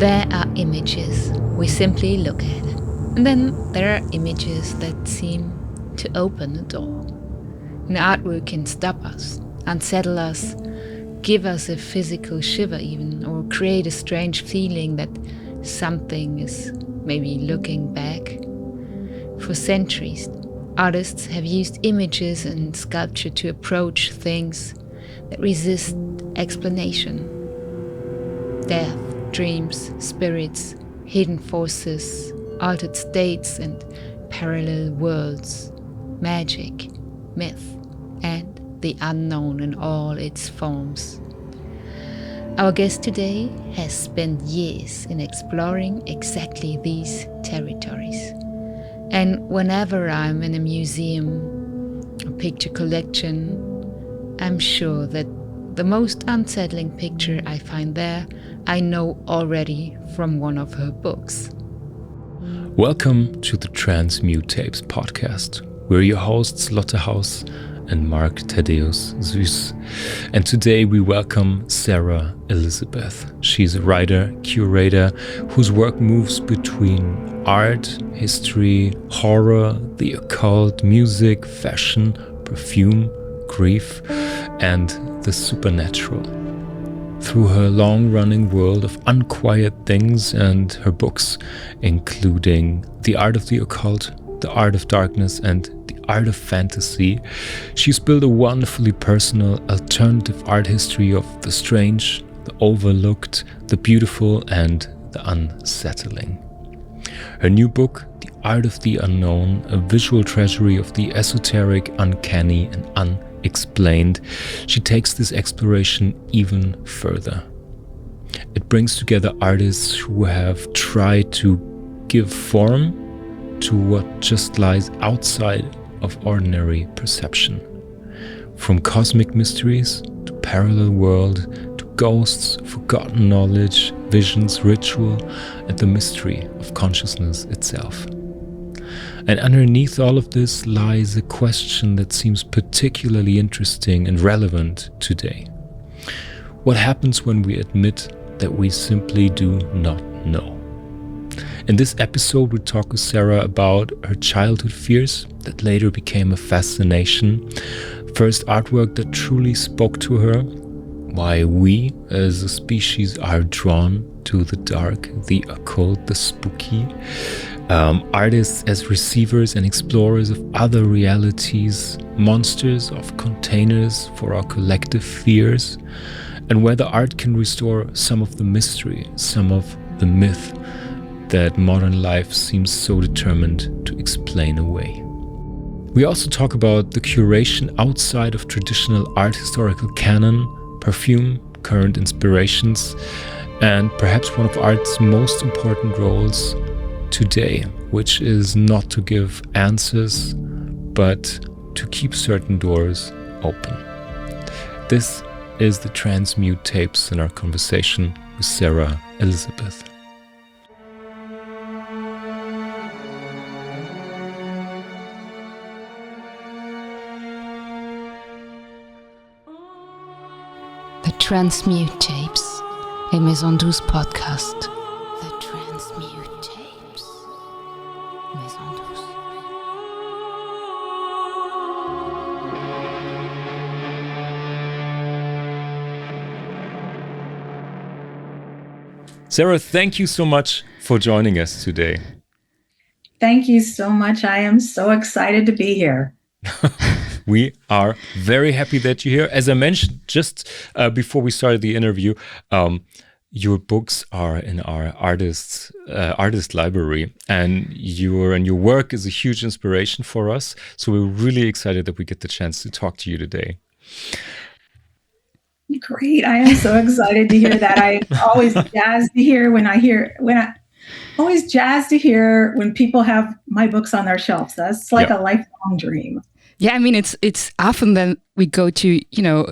There are images we simply look at, and then there are images that seem to open a door. An artwork can stop us, unsettle us, give us a physical shiver even, or create a strange feeling that something is maybe looking back. For centuries, artists have used images and sculpture to approach things that resist explanation. Death, dreams, spirits, hidden forces, altered states and parallel worlds, magic, myth, and the unknown in all its forms. Our guest today has spent years in exploring exactly these territories. And whenever I'm in a museum, a picture collection, I'm sure that the most unsettling picture I find there, I know already from one of her books. Welcome to the Transmute Tapes podcast. We're your hosts Lotte Haus and Mark Thaddeus Süß. And today we welcome Sarah Elizabeth. She's a writer, curator, whose work moves between art, history, horror, the occult, music, fashion, perfume, grief, and the supernatural. Through her long-running world of Unquiet Things and her books, including The Art of the Occult, The Art of Darkness, and The Art of Fantasy, she's built a wonderfully personal alternative art history of the strange, the overlooked, the beautiful, and the unsettling. Her new book, The Art of the Unknown, a visual treasury of the esoteric, uncanny, and unexplained, she takes this exploration even further. It brings together artists who have tried to give form to what just lies outside of ordinary perception. From cosmic mysteries to parallel world to ghosts, forgotten knowledge, visions, ritual, and the mystery of consciousness itself. And underneath all of this lies a question that seems particularly interesting and relevant today. What happens when we admit that we simply do not know? In this episode, we talk with Sarah about her childhood fears that later became a fascination, first artwork that truly spoke to her, why we as a species are drawn to the dark, the occult, the spooky, artists as receivers and explorers of other realities, monsters of containers for our collective fears, and whether art can restore some of the mystery, some of the myth that modern life seems so determined to explain away. We also talk about the curation outside of traditional art historical canon, perfume, current inspirations, and perhaps one of art's most important roles today, which is not to give answers, but to keep certain doors open. This is the Transmute Tapes in our conversation with Sarah Elizabeth. The Transmute Tapes, a Maison 12 podcast. The Transmute Tapes, Maison 12. Sarah, thank you so much for joining us today. Thank you so much. I am so excited to be here. We are very happy that you're here. As I mentioned just before we started the interview, your books are in our artist library, and your work is a huge inspiration for us. So we're really excited that we get the chance to talk to you today. Great! I am so excited to hear that. I'm always jazzed to hear when people have my books on their shelves. That's like a lifelong dream. Yeah, I mean, it's often that we go to,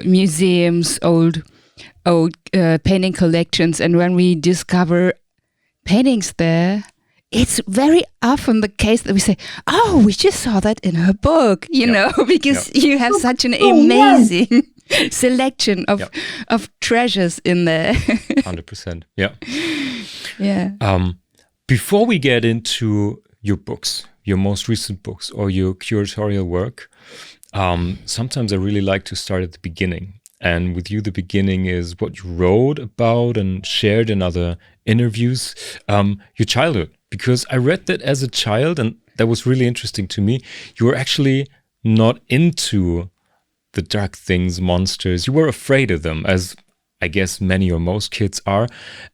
museums, old painting collections, and when we discover paintings there, it's very often the case that we say, "Oh, we just saw that in her book," because you have such an amazing selection of treasures in there. 100%. Yeah. Yeah. Before we get into your books, your most recent books, or your curatorial work, sometimes I really like to start at the beginning. And with you, the beginning is what you wrote about and shared in other interviews, your childhood. Because I read that as a child, and that was really interesting to me. You were actually not into the dark things, monsters. You were afraid of them, as I guess many or most kids are.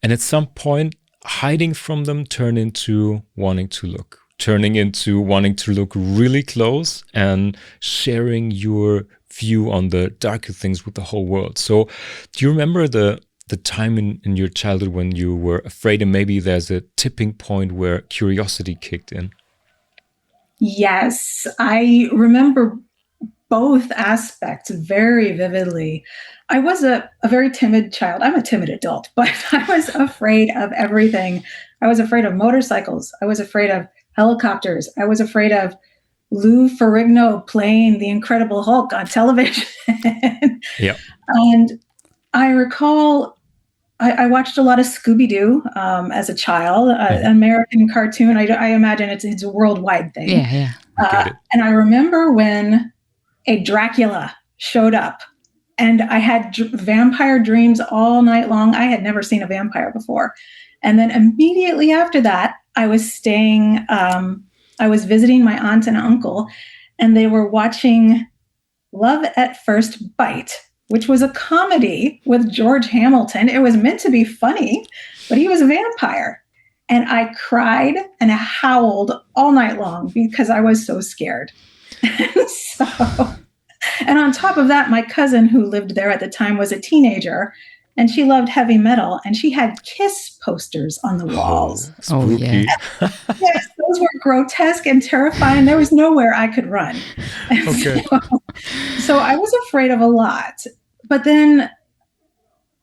And at some point, hiding from them turned into wanting to look really close and sharing your view on the darker things with the whole world. So do you remember the time in your childhood when you were afraid, and maybe there's a tipping point where curiosity kicked in? Yes, I remember both aspects very vividly. I was a very timid child. I'm a timid adult, but I was afraid of everything. I was afraid of motorcycles. I was afraid of helicopters. I was afraid of Lou Ferrigno playing the Incredible Hulk on television. Yeah. And I recall I watched a lot of Scooby-Doo as a child, an American cartoon. I imagine it's a worldwide thing. Yeah. And I remember when a Dracula showed up, and I had vampire dreams all night long. I had never seen a vampire before. And then immediately after that, I was visiting my aunt and uncle, and they were watching Love at First Bite, which was a comedy with George Hamilton. It was meant to be funny, but he was a vampire. And I cried and howled all night long because I was so scared. And on top of that, my cousin who lived there at the time was a teenager, and she loved heavy metal, and she had Kiss posters on the walls. Oh, yeah. Yes, those were grotesque and terrifying. There was nowhere I could run. Okay. So I was afraid of a lot. But then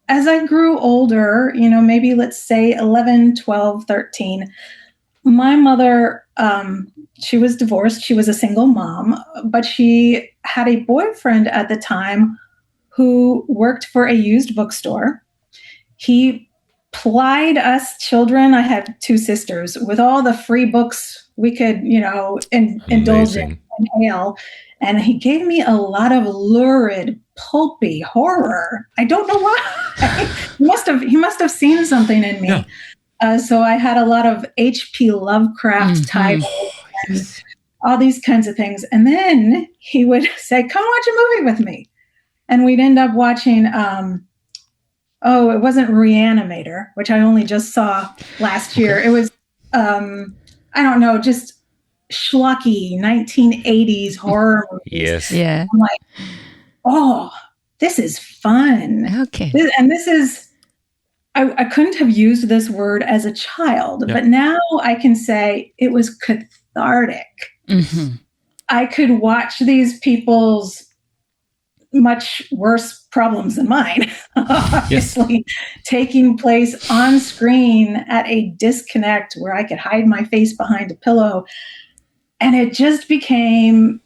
as I grew older, maybe let's say 11, 12, 13, my mother, she was divorced. She was a single mom, but she had a boyfriend at the time who worked for a used bookstore. He plied us children, I had two sisters, with all the free books we could, indulge in and hail. And he gave me a lot of lurid, pulpy horror. I don't know why. He must have seen something in me. Yeah. So I had a lot of H.P. Lovecraft titles and all these kinds of things. And then he would say, "Come watch a movie with me." And we'd end up watching, it wasn't Reanimator, which I only just saw last year. It was, just schlocky 1980s horror movies. Yes. Yeah. I'm like, oh, this is fun. Okay. This is, I couldn't have used this word as a child, but now I can say it was cathartic. Mm-hmm. I could watch these people's much worse problems than mine, obviously, taking place on screen at a disconnect where I could hide my face behind a pillow. And it just became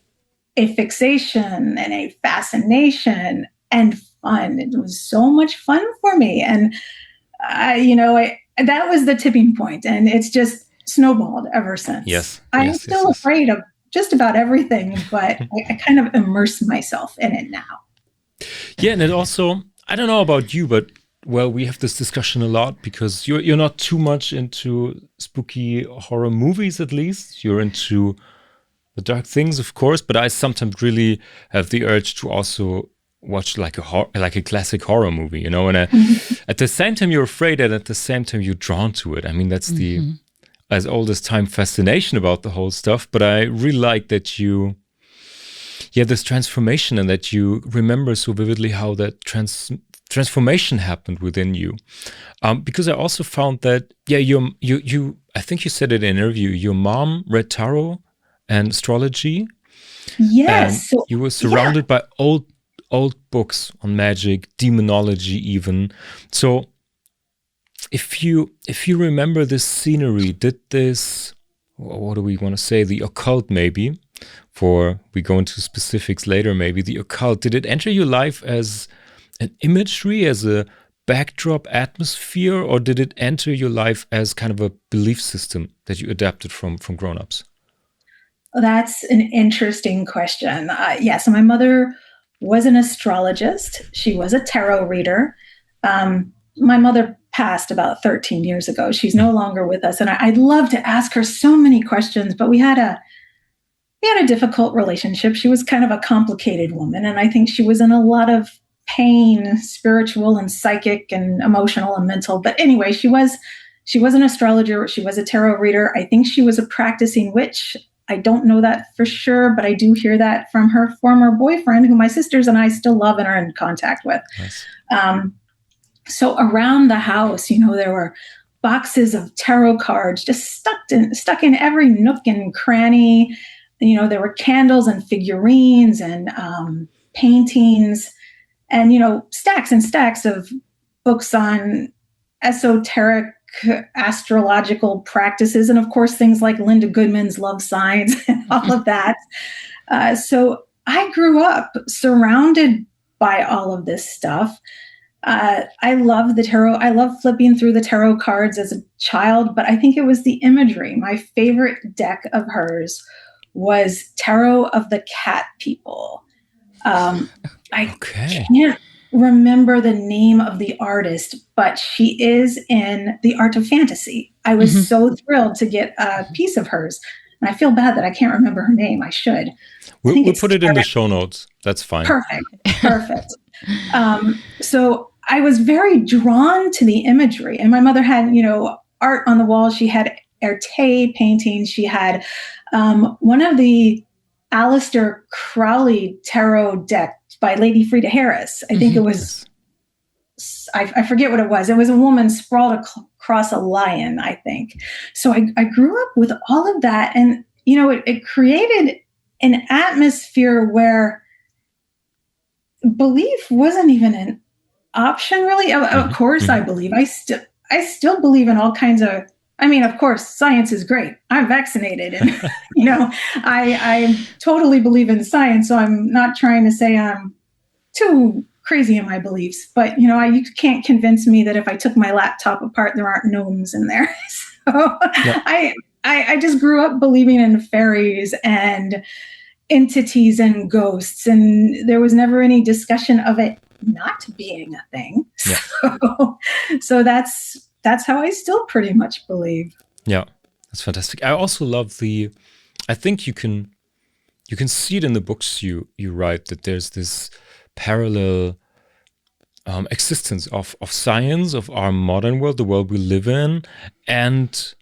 a fixation and a fascination and fun. It was so much fun for me. And, that was the tipping point, and it's just snowballed ever since. Yes. I'm still afraid of just about everything, but I kind of immerse myself in it now. Yeah, and it also, I don't know about you, but we have this discussion a lot because you're not too much into spooky horror movies, at least. You're into the dark things, of course, but I sometimes really have the urge to also watch like a classic horror movie, and at the same time you're afraid, and at the same time you're drawn to it. I mean, that's the as old as time fascination about the whole stuff. But I really like that this transformation, and that you remember so vividly how that transformation happened within you. Because I also found that, you I think you said it in an interview, your mom read tarot and astrology. Yes. And you were surrounded by old books on magic, demonology even. So if you remember this scenery, did this, what do we want to say, the occult maybe, we go into specifics later maybe, the occult, did it enter your life as an imagery, as a backdrop atmosphere, or did it enter your life as kind of a belief system that you adapted from grown-ups? That's an interesting question. So my mother was an astrologist. She was a tarot reader. My mother passed about 13 years ago. She's no longer with us. And I'd love to ask her so many questions, but we had a difficult relationship. She was kind of a complicated woman. And I think she was in a lot of pain, spiritual and psychic and emotional and mental. But anyway, she was an astrologer. She was a tarot reader. I think she was a practicing witch. I don't know that for sure, but I do hear that from her former boyfriend, who my sisters and I still love and are in contact with. Nice. So around the house, there were boxes of tarot cards just stuck in every nook and cranny. There were candles and figurines and paintings and, stacks and stacks of books on esoteric astrological practices. And of course, things like Linda Goodman's love signs and all of that. So I grew up surrounded by all of this stuff. I love the tarot. I love flipping through the tarot cards as a child, but I think it was the imagery. My favorite deck of hers was Tarot of the Cat People. I can't remember the name of the artist, but she is in The Art of Fantasy. I was so thrilled to get a piece of hers. And I feel bad that I can't remember her name. I should. We'll put it in the show notes. That's fine. Perfect. So I was very drawn to the imagery. And my mother had, art on the wall. She had Erte paintings. She had one of the Aleister Crowley tarot decks by Lady Frida Harris. I think it was, I forget what it was. It was a woman sprawled across a lion, I think. So I grew up with all of that. And, it created an atmosphere where belief wasn't even an option, really. Of course, I believe. I still believe in all kinds of, of course, science is great. I'm vaccinated and, I totally believe in science. So I'm not trying to say I'm too crazy in my beliefs, but, you can't convince me that if I took my laptop apart, there aren't gnomes in there. So yeah. I just grew up believing in fairies and entities and ghosts, and there was never any discussion of it not being a thing. Yeah. So that's how I still pretty much believe. Yeah, that's fantastic. I also love I think you can see it in the books you write, that there's this parallel existence of science, of our modern world, the world we live in, and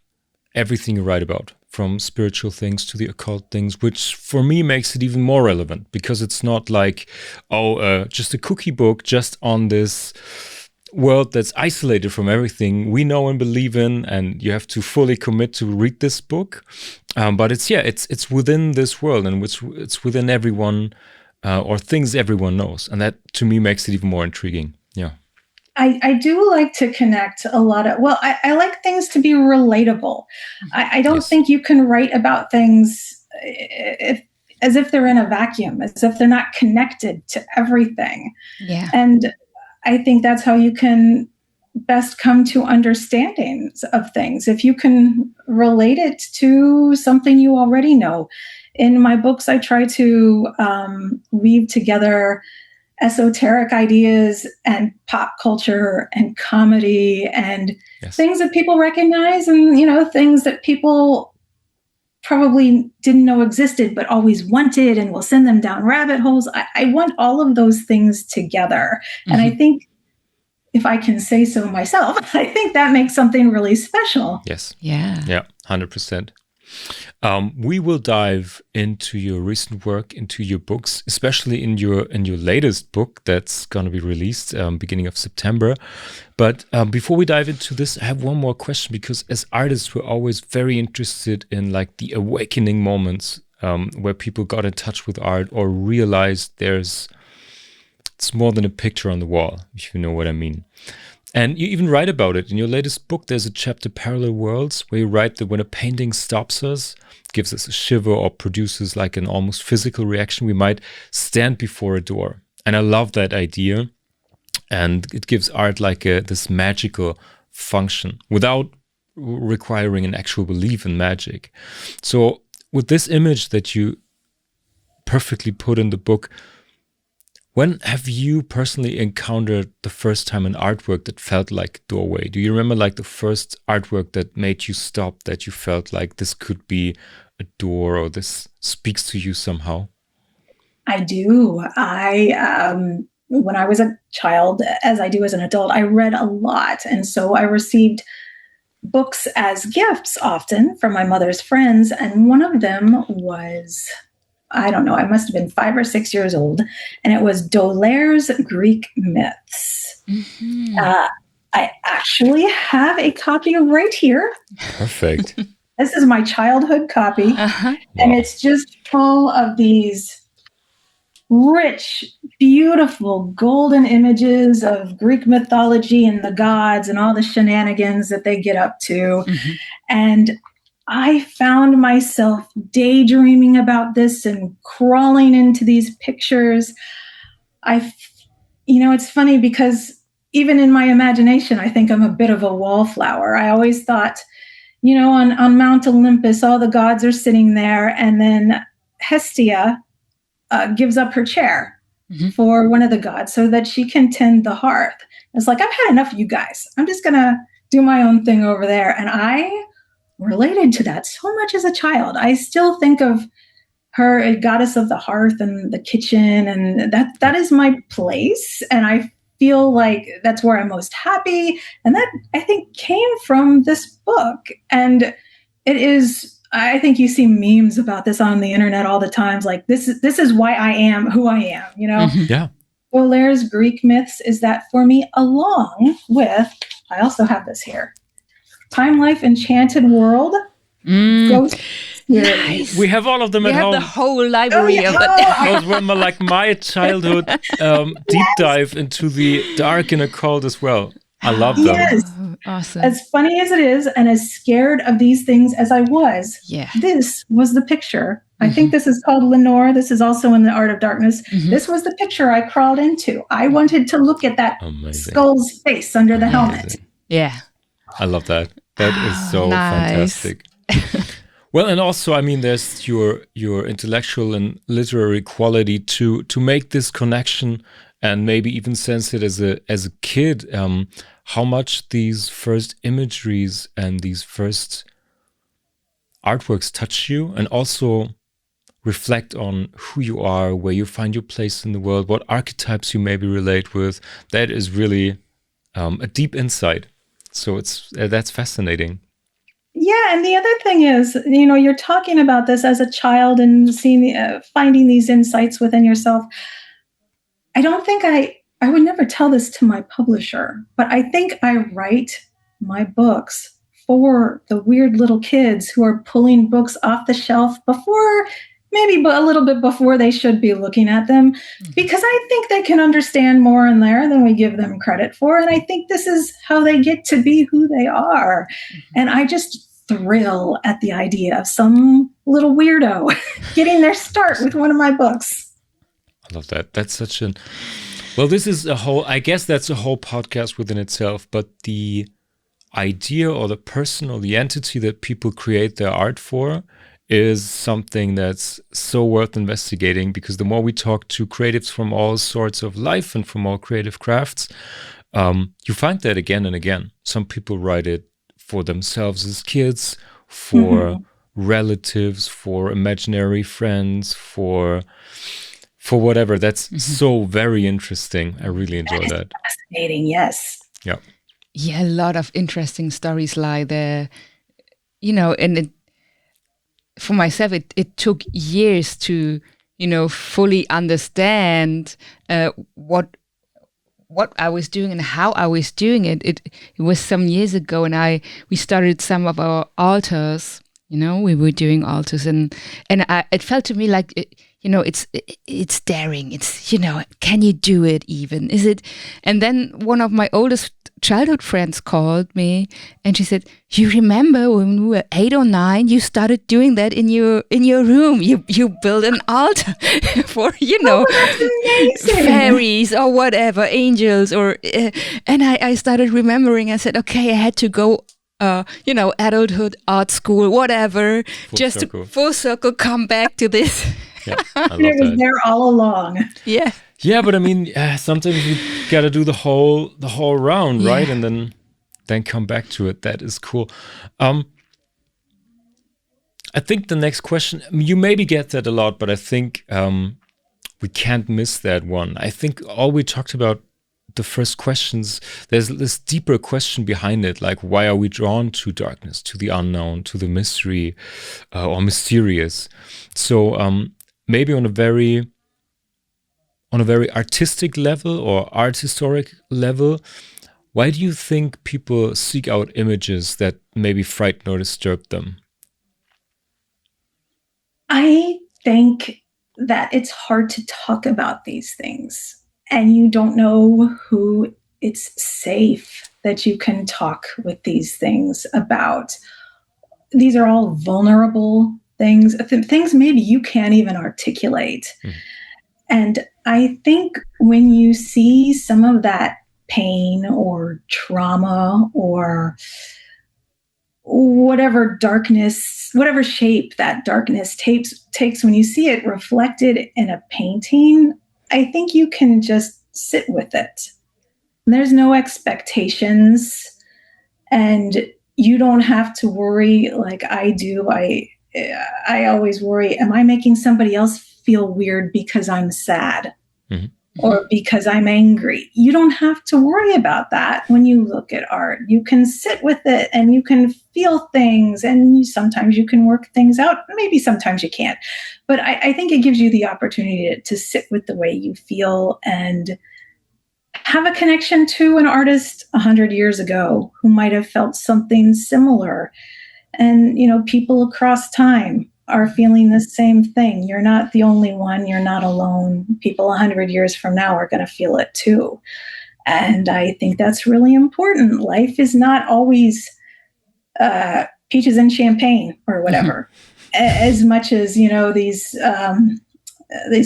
everything you write about, from spiritual things to the occult things, which for me makes it even more relevant, because it's not like, just a cookie book just on this world that's isolated from everything we know and believe in, and you have to fully commit to read this book. But it's within this world, and it's within everyone or things everyone knows, and that to me makes it even more intriguing. Yeah. I do like to connect a lot of, I like things to be relatable. I don't think you can write about things as if they're in a vacuum, as if they're not connected to everything. Yeah. And I think that's how you can best come to understandings of things. If you can relate it to something you already know. In my books, I try to weave together esoteric ideas and pop culture and comedy and things that people recognize, and things that people probably didn't know existed but always wanted, and will send them down rabbit holes. I want all of those things together. And I think, if I can say so myself, I think that makes something really special. Yes. Yeah. 100%. We will dive into your recent work, into your books, especially in your latest book that's going to be released beginning of September. But before we dive into this, I have one more question, because as artists, we're always very interested in like the awakening moments where people got in touch with art or realized it's more than a picture on the wall, if you know what I mean. And you even write about it. In your latest book, there's a chapter, Parallel Worlds, where you write that when a painting stops us, gives us a shiver, or produces like an almost physical reaction, we might stand before a door. And I love that idea. and it gives art like this magical function without requiring an actual belief in magic. So with this image that you perfectly put in the book, when have you personally encountered the first time an artwork that felt like a doorway? Do you remember like the first artwork that made you stop, that you felt like this could be a door or this speaks to you somehow? I do. When I was a child, as I do as an adult, I read a lot. And so I received books as gifts often from my mother's friends. And one of them was, I don't know, I must have been 5 or 6 years old. And it was D'Aulaire's Greek Myths. Mm-hmm. I actually have a copy right here. Perfect. This is my childhood copy. Uh-huh. And it's just full of these rich, beautiful, golden images of Greek mythology and the gods and all the shenanigans that they get up to. Mm-hmm. And I found myself daydreaming about this and crawling into these pictures. It's funny because even in my imagination, I think I'm a bit of a wallflower. I always thought, on Mount Olympus, all the gods are sitting there, and then Hestia gives up her chair Mm-hmm. for one of the gods so that she can tend the hearth. It's like, I've had enough of you guys. I'm just going to do my own thing over there. And I related to that so much as a child. I still think of her a goddess of the hearth and the kitchen, and that is my place. And I feel like that's where I'm most happy. And that, I think, came from this book. And it is, I think you see memes about this on the internet all the times. Like, this is why I am who I am, Mm-hmm. Yeah. D'Aulaire's Greek Myths is that for me, along with, I also have this here, Time, Life, Enchanted World, Ghost Spirit. Nice. We have all of them You at have home. the whole library of it. Those were my childhood deep dive into the dark and occult as well. I love them. Yes. Oh, awesome. As funny as it is, and as scared of these things as I was, Yeah. this was the picture. I think this is called Lenore. This is also in the Art of Darkness. Mhm. This was the picture I crawled into. I wanted to look at that Amazing. skull's face under the helmet. Amazing. Yeah. I love that. That is so Nice. fantastic. Well, and also, I mean, there's your intellectual and literary quality to make this connection, and maybe even sense it as a kid. How much these first imageries and these first artworks touch you, and also reflect on who you are, where you find your place in the world, what archetypes you maybe relate with. That is really a deep insight. So that's fascinating. Yeah, and the other thing is, you're talking about this as a child and seeing, finding these insights within yourself. I don't think I would never tell this to my publisher, but I think I write my books for the weird little kids who are pulling books off the shelf maybe a little bit before they should be looking at them, because I think they can understand more in there than we give them credit for. And I think this is how they get to be who they are. And I just thrill at the idea of some little weirdo getting their start with one of my books. I love that. That's such well, this is I guess that's a whole podcast within itself, but the idea or the person or the entity that people create their art for is something that's so worth investigating, because the more we talk to creatives from all sorts of life and from all creative crafts, you find that again and again. Some people write it for themselves as kids, for relatives, for imaginary friends, for whatever. That's so very interesting. I really enjoy that. Fascinating, yes. Yeah. Yeah, a lot of interesting stories lie there. And for myself, it took years to, fully understand what I was doing and how I was doing it. It was some years ago, and we started some of our altars. We were doing altars, and it felt to me like it's daring. It's, can you do it even? Is it? And then one of my oldest childhood friends called me and she said, you remember when we were 8 or 9, you started doing that in your room. You built an altar for, fairies or whatever, angels or, and I started remembering. I said, okay, I had to go adulthood, art school, whatever, full circle, come back to this. Yeah, I love it was that. there all along. Yeah. Yeah, but I mean, sometimes you gotta do the whole round, right? And then come back to it. That is cool. I think the next question, you maybe get that a lot, but I think we can't miss that one. I think all we talked about, the first questions, there's this deeper question behind it, like why are we drawn to darkness, to the unknown, to the mystery or mysterious? So maybe on a very artistic level or art historic level, why do you think people seek out images that maybe frighten or disturb them? I think that it's hard to talk about these things, and you don't know who it's safe that you can talk with these things about. These are all vulnerable things, things maybe you can't even articulate. And I think when you see some of that pain or trauma or whatever darkness, whatever shape that darkness takes, when you see it reflected in a painting, I think you can just sit with it. And there's no expectations, and you don't have to worry like I do. I always worry, am I making somebody else feel weird because I'm sad? Or because I'm angry? You don't have to worry about that when you look at art. You can sit with it and you can feel things, and sometimes you can work things out. Maybe sometimes you can't. But I think it gives you the opportunity to sit with the way you feel and have a connection to an artist 100 years ago who might have felt something similar. And, people across time are feeling the same thing. You're not the only one. You're not alone. People 100 years from now are going to feel it too. And I think that's really important. Life is not always peaches and champagne or whatever, as much as, these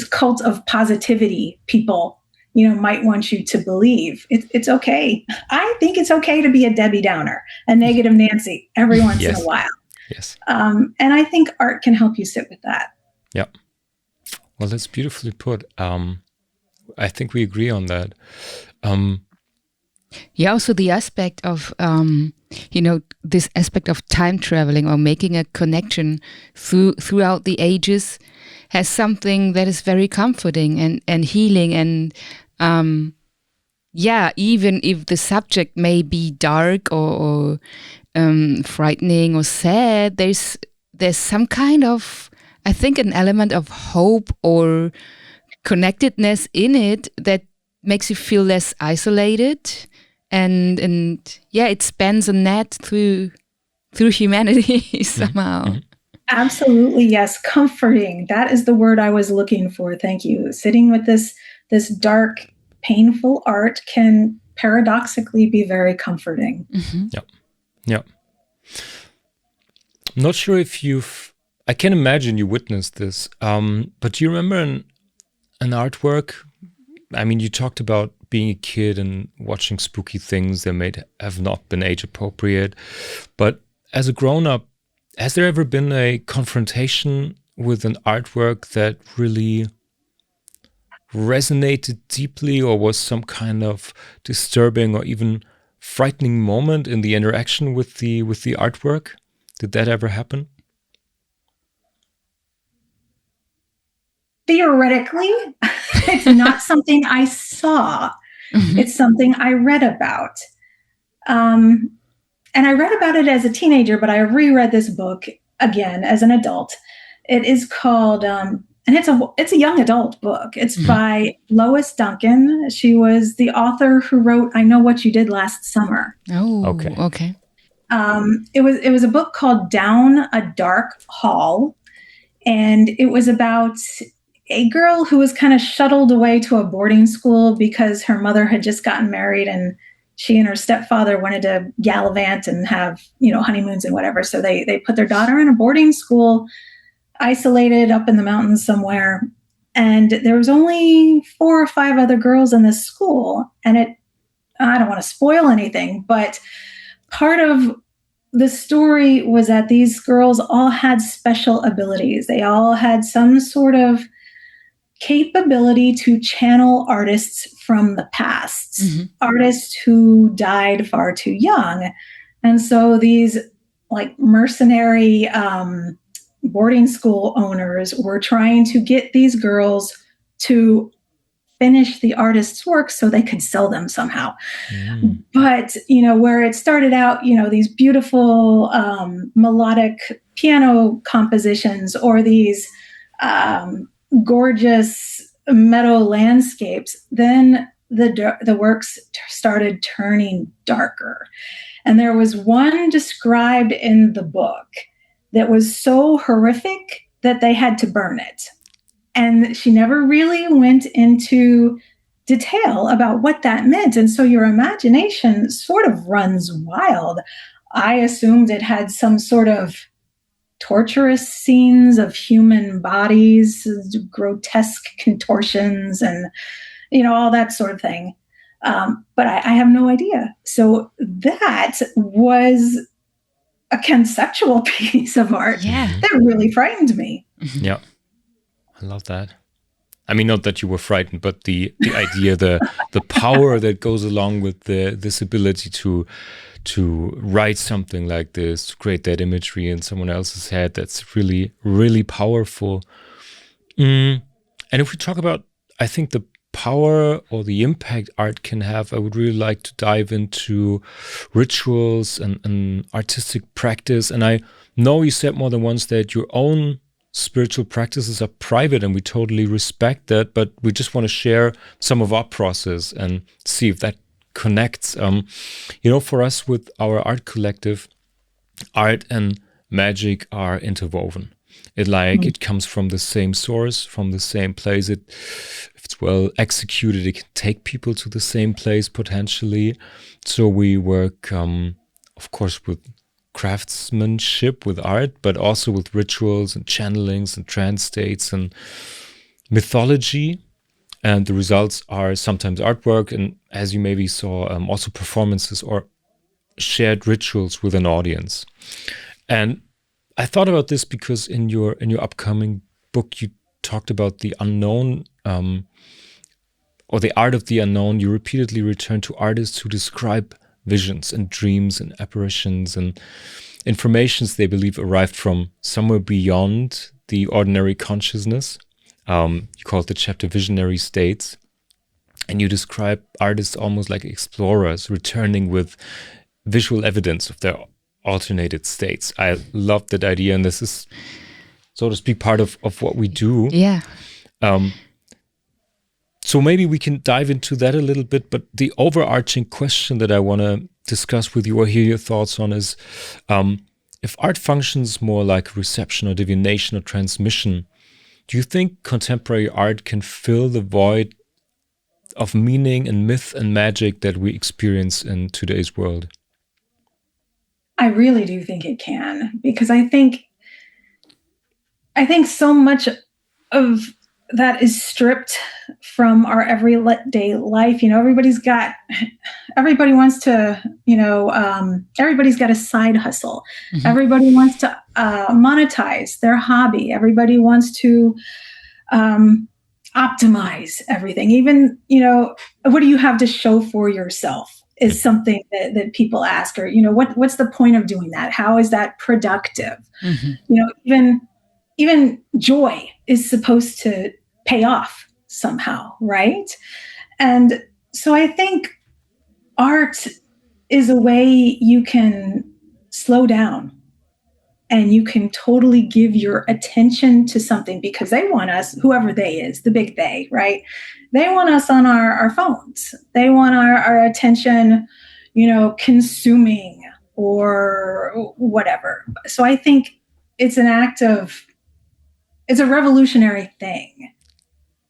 cult of positivity people, might want you to believe. It's okay. I think it's okay to be a Debbie Downer, a negative Nancy every once in a while. Yes. And I think art can help you sit with that. Yeah. Well, that's beautifully put. I think we agree on that. Also the aspect of, this aspect of time traveling or making a connection throughout the ages has something that is very comforting and healing. And even if the subject may be dark or frightening or sad, there's some kind of, I think, an element of hope or connectedness in it that makes you feel less isolated, and it spans a net through humanity somehow. Absolutely, yes. Comforting. That is the word I was looking for. Thank you. Sitting with this dark, painful art can paradoxically be very comforting. Yeah. I'm not sure if I can imagine you witnessed this, but do you remember an artwork? I mean, you talked about being a kid and watching spooky things that may have not been age appropriate, but as a grown-up, has there ever been a confrontation with an artwork that really resonated deeply, or was some kind of disturbing or even frightening moment in the interaction with the artwork? Did that ever happen? Theoretically, it's not something I saw. It's something I read about. And I read about it as a teenager, but I reread this book again as an adult. It is called, and it's a young adult book. It's by Lois Duncan. She was the author who wrote I Know What You Did Last Summer. Oh, okay. It was a book called Down a Dark Hall, and it was about a girl who was kind of shuttled away to a boarding school because her mother had just gotten married, and she and her stepfather wanted to gallivant and have, honeymoons and whatever. So they put their daughter in a boarding school, isolated up in the mountains somewhere. And there was only 4 or 5 other girls in this school. And I don't want to spoil anything, but part of the story was that these girls all had special abilities. They all had some sort of capability to channel artists from the past, artists who died far too young. And so these like mercenary boarding school owners were trying to get these girls to finish the artist's work so they could sell them somehow. But, where it started out, these beautiful melodic piano compositions or these gorgeous meadow landscapes, then the works started turning darker. And there was one described in the book that was so horrific that they had to burn it. And she never really went into detail about what that meant. And so your imagination sort of runs wild. I assumed it had some sort of torturous scenes of human bodies, grotesque contortions, and, all that sort of thing. But I have no idea. So that was a conceptual piece of art that really frightened me. Yeah, I love that. I mean, not that you were frightened, but the idea, the power that goes along with this ability to write something like this, to create that imagery in someone else's head, that's really, really powerful. And if we talk about, I think, the power or the impact art can have, I would really like to dive into rituals and artistic practice. And I know you said more than once that your own spiritual practices are private, and we totally respect that, but we just want to share some of our process and see if that connects. For us with our art collective, art and magic are interwoven. It comes from the same source, from the same place. If it's well executed, it can take people to the same place potentially. So we work, of course, with craftsmanship, with art, but also with rituals and channelings and trance states and mythology. And the results are sometimes artwork, and as you maybe saw, also performances or shared rituals with an audience. And I thought about this because in your upcoming book, you talked about the unknown, or the art of the unknown. You repeatedly return to artists who describe visions and dreams and apparitions and informations they believe arrived from somewhere beyond the ordinary consciousness. You call it the chapter Visionary States. And you describe artists almost like explorers returning with visual evidence of their alternated states. I love that idea, and this is, so to speak, part of what we do. Yeah. So maybe we can dive into that a little bit, but the overarching question that I want to discuss with you or hear your thoughts on is, if art functions more like reception or divination or transmission, do you think contemporary art can fill the void of meaning and myth and magic that we experience in today's world? I really do think it can, because I think so much of that is stripped from our everyday life. Everybody's got a side hustle. Mm-hmm. Everybody wants to monetize their hobby. Everybody wants to optimize everything. Even, what do you have to show for yourself is something that people ask, or, what's the point of doing that? How is that productive? Mm-hmm. Even joy is supposed to pay off somehow, right? And so I think art is a way you can slow down and you can totally give your attention to something, because they want us, whoever they is, the big they, right? They want us on our phones. They want our attention, consuming or whatever. So I think it's a revolutionary thing.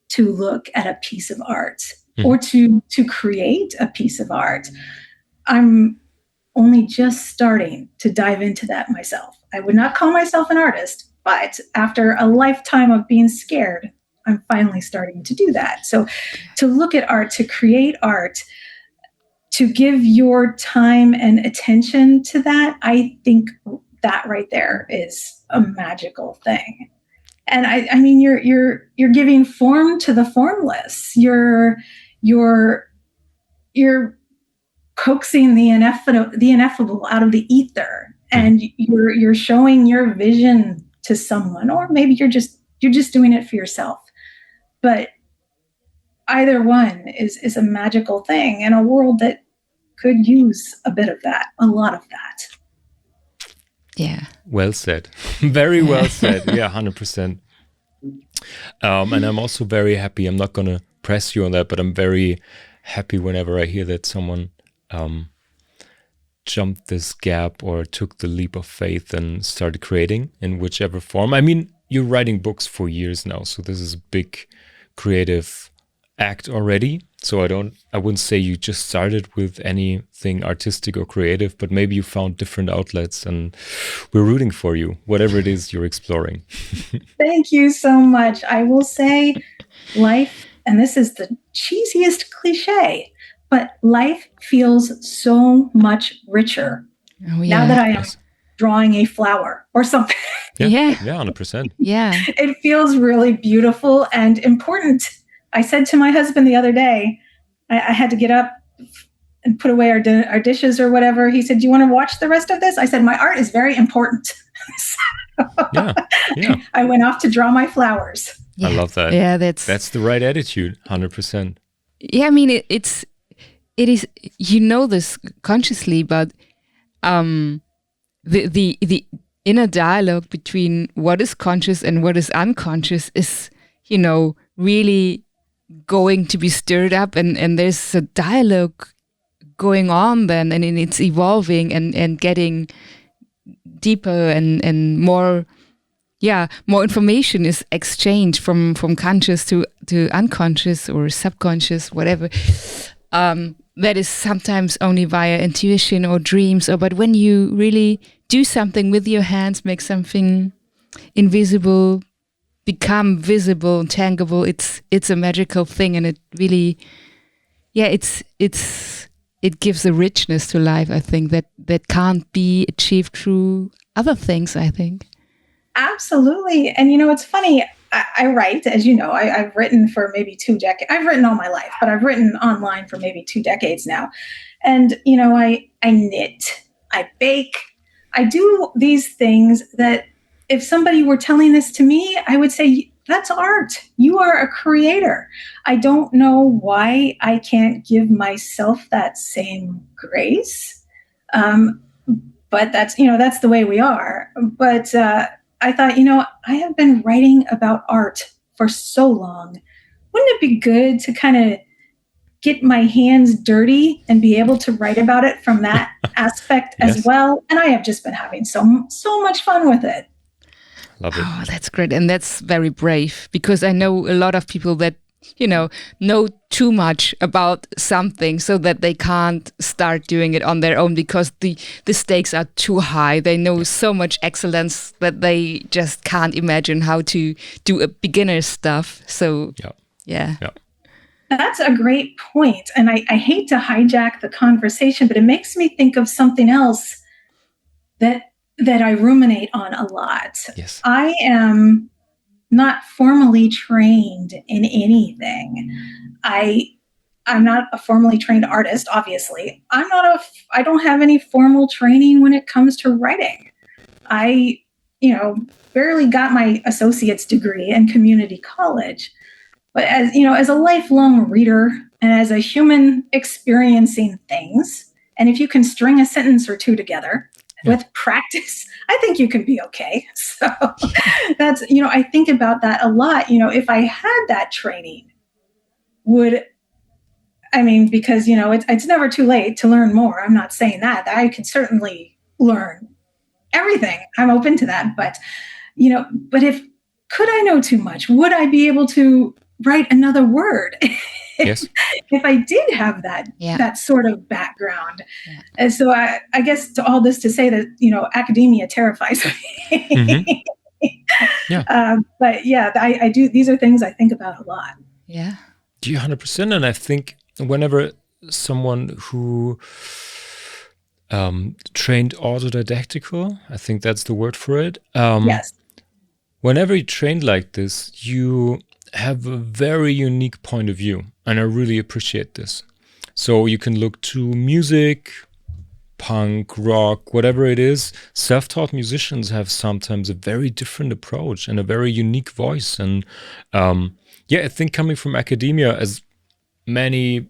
to look at a piece of art or to create a piece of art. I'm only just starting to dive into that myself. I would not call myself an artist, but after a lifetime of being scared, I'm finally starting to do that. So to look at art, to create art, to give your time and attention to that, I think that right there is a magical thing. And I mean, you're giving form to the formless. You're coaxing the ineffable out of the ether, and you're showing your vision to someone, or maybe you're just doing it for yourself. But either one is a magical thing in a world that could use a bit of that, a lot of that. Yeah. Well said. Very well said. Yeah, 100%. And I'm also very happy. I'm not going to press you on that, but I'm very happy whenever I hear that someone jumped this gap or took the leap of faith and started creating in whichever form. I mean, you're writing books for years now, so this is a big creative act already. So I wouldn't say you just started with anything artistic or creative, but maybe you found different outlets, and we're rooting for you, whatever it is you're exploring. Thank you so much. I will say life, and this is the cheesiest cliche, but life feels so much richer now that I am drawing a flower or something. Yeah, 100%. Yeah. It feels really beautiful and important. I said to my husband the other day, I had to get up and put away our dishes or whatever. He said, "Do you want to watch the rest of this?" I said, "My art is very important." Yeah. I went off to draw my flowers. Yeah. I love that. Yeah, that's the right attitude, 100%. Yeah, I mean, it is, you know, this consciously, but the inner dialogue between what is conscious and what is unconscious is, you know, really going to be stirred up, and there's a dialogue going on then, and it's evolving and getting deeper and more information is exchanged from conscious to unconscious or subconscious, whatever. That is sometimes only via intuition or dreams, but when you really do something with your hands, make something invisible become visible and tangible, it's a magical thing, and it really, it gives a richness to life, I think, that can't be achieved through other things, I think. Absolutely. And, you know, it's funny. I write, as you know, I've written for maybe 2 decades. I've written all my life, but I've written online for maybe 2 decades now. And, you know, I knit, I bake, I do these things that if somebody were telling this to me, I would say, that's art. You are a creator. I don't know why I can't give myself that same grace. But that's, you know, that's the way we are. But I thought, you know, I have been writing about art for so long. Wouldn't it be good to kind of get my hands dirty and be able to write about it from that aspect as well? And I have just been having so much fun with it. Love it. Oh, that's great. And that's very brave, because I know a lot of people that, you know too much about something so that they can't start doing it on their own because the stakes are too high. They know so much excellence that they just can't imagine how to do a beginner stuff. So, yeah. That's a great point. And I hate to hijack the conversation, but it makes me think of something else that I ruminate on a lot. Yes. I am not formally trained in anything. I'm not a formally trained artist, obviously. I don't have any formal training when it comes to writing. I, barely got my associate's degree in community college. But as a lifelong reader and as a human experiencing things, and if you can string a sentence or two together with practice, I think you can be okay. So that's, I think about that a lot. If I had that training, because, it's never too late to learn more. I'm not saying that. I could certainly learn everything. I'm open to that. But, could I know too much? Would I be able to write another word. Yes. If I did have that sort of background. Yeah. And so I guess to all this to say that, academia terrifies me. Mm-hmm. Yeah. But yeah, I do. These are things I think about a lot. Yeah. 100%. And I think whenever someone who trained autodidactical, I think that's the word for it. Yes. Whenever you train like this, you have a very unique point of view. And I really appreciate this. So you can look to music, punk, rock, whatever it is. Self-taught musicians have sometimes a very different approach and a very unique voice. And I think coming from academia, as many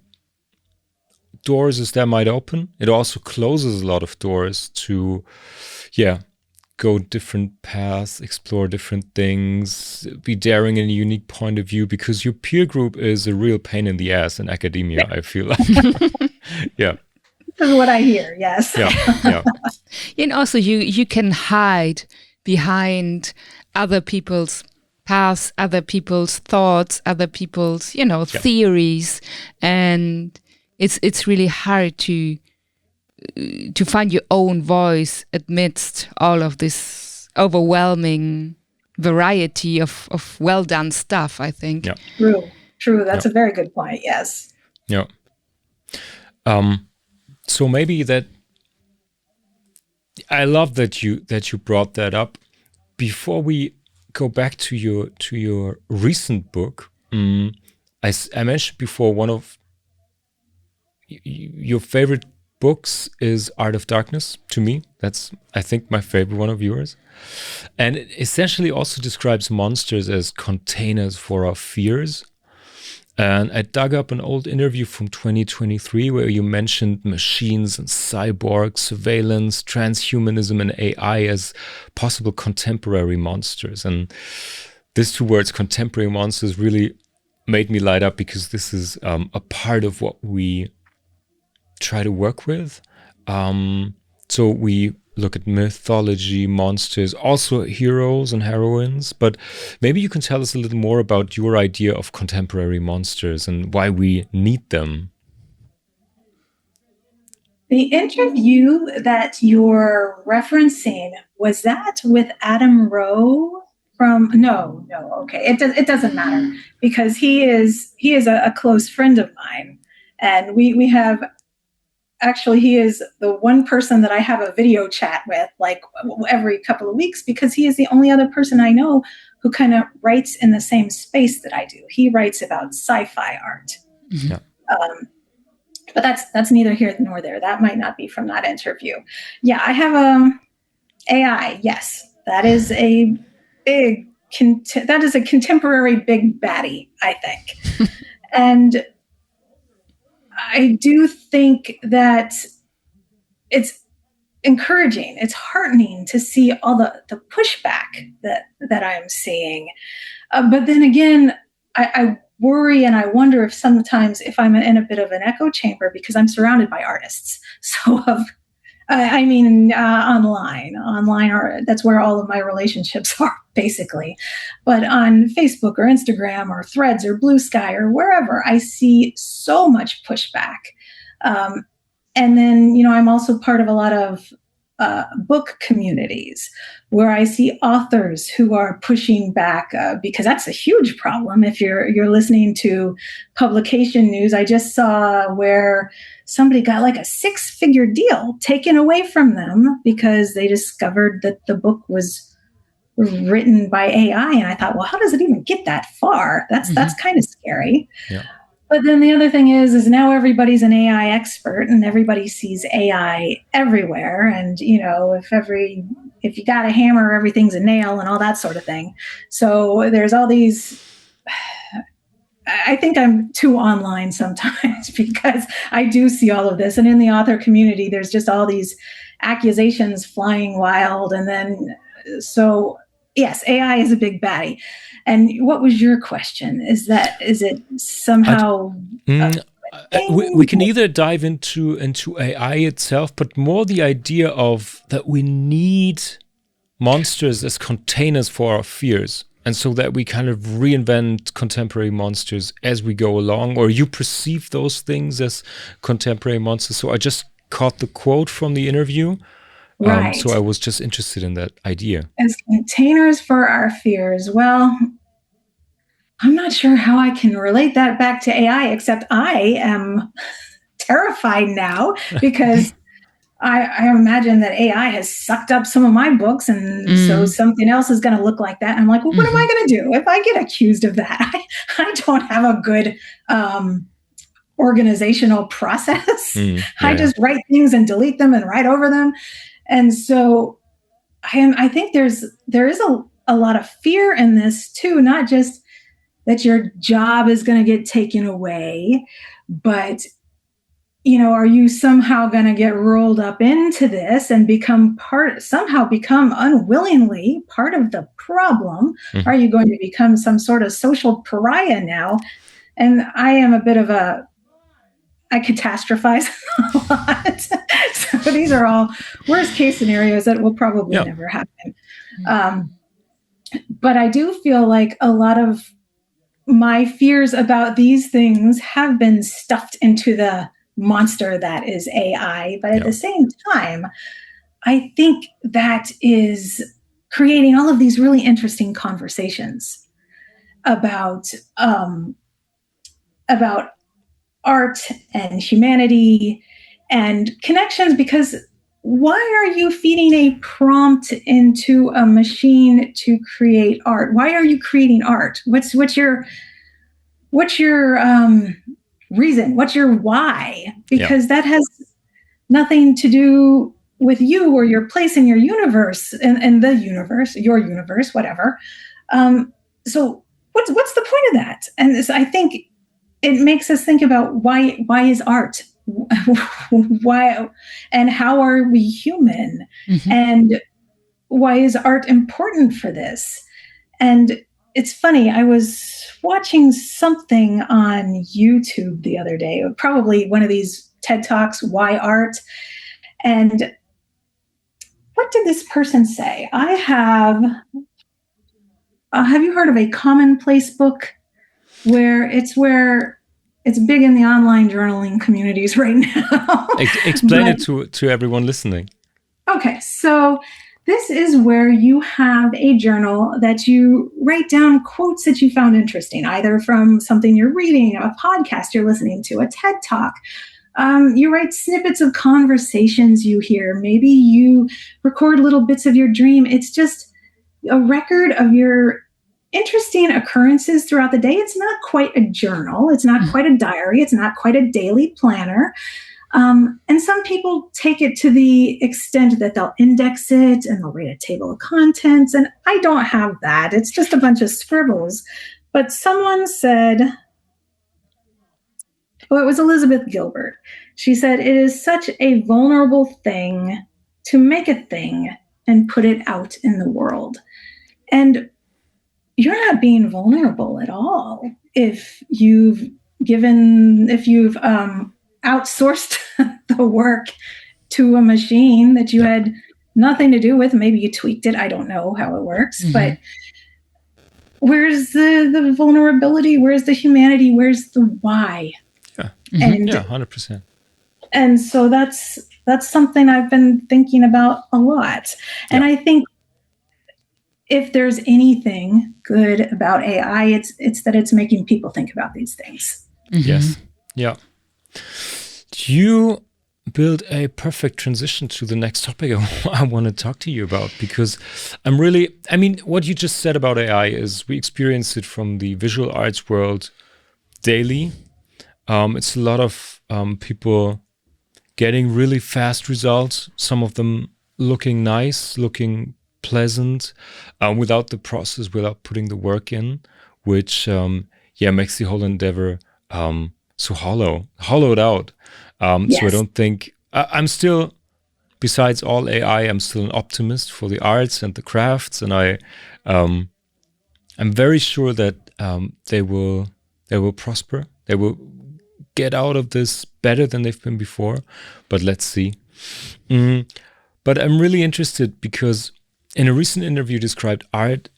doors as that might open, it also closes a lot of doors to, go different paths, explore different things, be daring in a unique point of view, because your peer group is a real pain in the ass in academia, I feel like. Yeah. This is what I hear, yes. Yeah. And also you can hide behind other people's paths, other people's thoughts, other people's, theories. And it's really hard to find your own voice amidst all of this overwhelming variety of well done stuff, I think. Yeah. True. That's a very good point. Yes. Yeah. So maybe that I love that you brought that up. Before we go back to your recent book, I mentioned before one of your favorite books is Art of Darkness. To me, that's, I think, my favorite one of yours. And it essentially also describes monsters as containers for our fears. And I dug up an old interview from 2023 where you mentioned machines and cyborgs, surveillance, transhumanism, and AI as possible contemporary monsters. And these two words, contemporary monsters, really made me light up, because this is a part of what we try to work with. So we look at mythology, monsters, also heroes and heroines. But maybe you can tell us a little more about your idea of contemporary monsters and why we need them. The interview that you're referencing, was that with Adam Rowe? No, okay. It doesn't matter, because he is a close friend of mine, and we have. Actually, he is the one person that I have a video chat with, like every couple of weeks, because he is the only other person I know who kind of writes in the same space that I do. He writes about sci-fi art. Yeah. But that's neither here nor there. That might not be from that interview. Yeah, I have AI. Yes, that is a contemporary big baddie, I think. And I do think that it's encouraging, it's heartening to see all the pushback that I'm seeing. But then again, I worry and I wonder if sometimes if I'm in a bit of an echo chamber, because I'm surrounded by artists. So online, or that's where all of my relationships are, basically. But on Facebook or Instagram or Threads or Blue Sky or wherever, I see so much pushback. And then, I'm also part of a lot of book communities where I see authors who are pushing back, because that's a huge problem. If you're listening to publication news, I just saw where somebody got like a 6-figure deal taken away from them because they discovered that the book was written by AI. And I thought, well, how does it even get that far? That's kind of scary. Yeah. But then the other thing is now everybody's an AI expert and everybody sees AI everywhere. And, if you got a hammer, everything's a nail and all that sort of thing. So there's all these, I think I'm too online sometimes because I do see all of this. And in the author community, there's just all these accusations flying wild. And then, so yes, AI is a big baddie. And what was your question? Is it somehow? We can either dive into AI itself, but more the idea of that we need monsters as containers for our fears. and so that we kind of reinvent contemporary monsters as we go along, or you perceive those things as contemporary monsters. So I just caught the quote from the interview. Right. So I was just interested in that idea. As containers for our fears. Well, I'm not sure how I can relate that back to AI, except I am terrified now because I imagine that AI has sucked up some of my books, and so something else is going to look like that. And I'm like, well, what am I going to do if I get accused of that? I don't have a good organizational process. I just write things and delete them and write over them. And so I think there is a lot of fear in this too, not just that your job is going to get taken away, but are you somehow going to get rolled up into this and become unwillingly part of the problem? Are you going to become some sort of social pariah now? And I am I catastrophize a lot. So these are all worst case scenarios that will probably never happen. But I do feel like a lot of my fears about these things have been stuffed into the monster that is AI. But at the same time, I think that is creating all of these really interesting conversations about art and humanity and connections, because why are you feeding a prompt into a machine to create art? Why are you creating art? What's your reason? What's your why? Because that has nothing to do with you or your place in your universe, and the universe, your universe, whatever. So what's the point of that? And I think it makes us think about why is art? Why and how are we human? And why is art important for this? And it's funny, I was watching something on YouTube the other day, probably one of these TED Talks, Why Art? And what did this person say? Have you heard of a commonplace book? Where it's big in the online journaling communities right now. Explain it to everyone listening. Okay, so this is where you have a journal that you write down quotes that you found interesting, either from something you're reading, a podcast you're listening to, a TED Talk. You write snippets of conversations you hear. Maybe you record little bits of your dream. It's just a record of your interesting occurrences throughout the day. It's not quite a journal. It's not quite a diary. It's not quite a daily planner. And some people take it to the extent that they'll index it and they'll write a table of contents. And I don't have that. It's just a bunch of scribbles. But someone said, it was Elizabeth Gilbert. She said, it is such a vulnerable thing to make a thing and put it out in the world. And you're not being vulnerable at all if you've outsourced the work to a machine that you had nothing to do with. Maybe you tweaked it. I don't know how it works, but where's the vulnerability? Where's the humanity? Where's the why? Yeah, and 100%. And so that's something I've been thinking about a lot. And I think if there's anything good about AI, it's that it's making people think about these things. Yes. Yeah. You build a perfect transition to the next topic I want to talk to you about, because what you just said about AI is we experience it from the visual arts world daily. It's a lot of people getting really fast results, some of them looking nice, looking pleasant, without the process, without putting the work in, which makes the whole endeavor so hollowed out. So I don't think I'm still, besides all AI, I'm still an optimist for the arts and the crafts, and I'm very sure that they will prosper. They will get out of this better than they've been before. But let's see. But I'm really interested because in a recent interview, you described art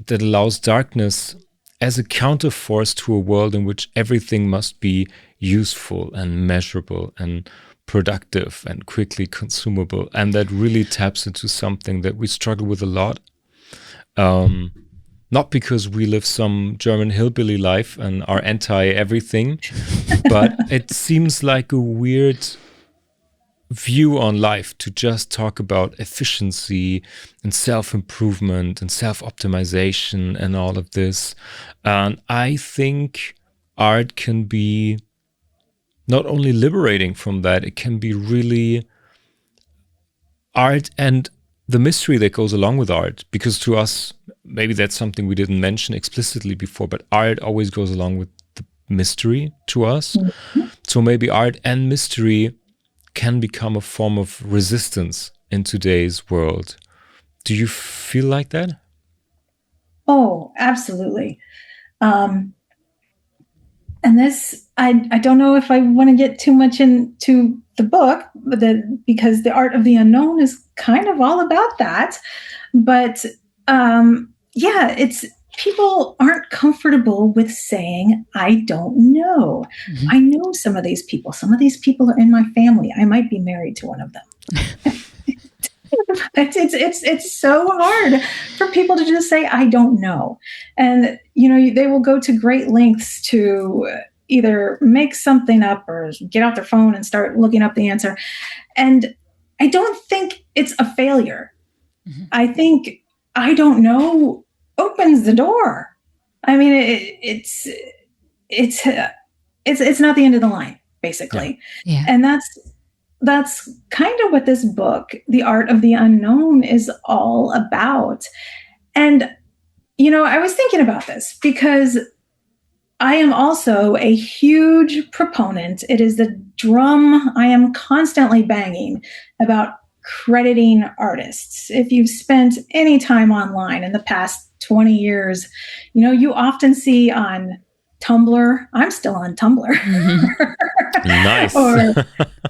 that allows darkness as a counterforce to a world in which everything must be useful and measurable and productive and quickly consumable. And that really taps into something that we struggle with a lot. Not because we live some German hillbilly life and are anti-everything, but it seems like a weird view on life to just talk about efficiency and self-improvement and self-optimization and all of this. And I think art can be not only liberating from that, it can be really art and the mystery that goes along with art, because to us, maybe that's something we didn't mention explicitly before, but art always goes along with the mystery to us. Mm-hmm. So maybe art and mystery can become a form of resistance in today's world. Do you feel like that? Oh, absolutely. And this, I don't know if I want to get too much into the book, but because the art of the unknown is kind of all about that. But it's people aren't comfortable with saying, I don't know. Mm-hmm. I know some of these people. Some of these people are in my family. I might be married to one of them. It's so hard for people to just say, I don't know. And, they will go to great lengths to either make something up or get out their phone and start looking up the answer. And I don't think it's a failure. Mm-hmm. I think I don't know opens the door. I mean, it's not the end of the line, basically. Yeah. And that's kind of what this book, The Art of the Unknown, is all about. And, I was thinking about this because I am also a huge proponent. It is the drum I am constantly banging about crediting artists. If you've spent any time online in the past 20 years, you often see on Tumblr. I'm still on Tumblr. Mm-hmm. Nice.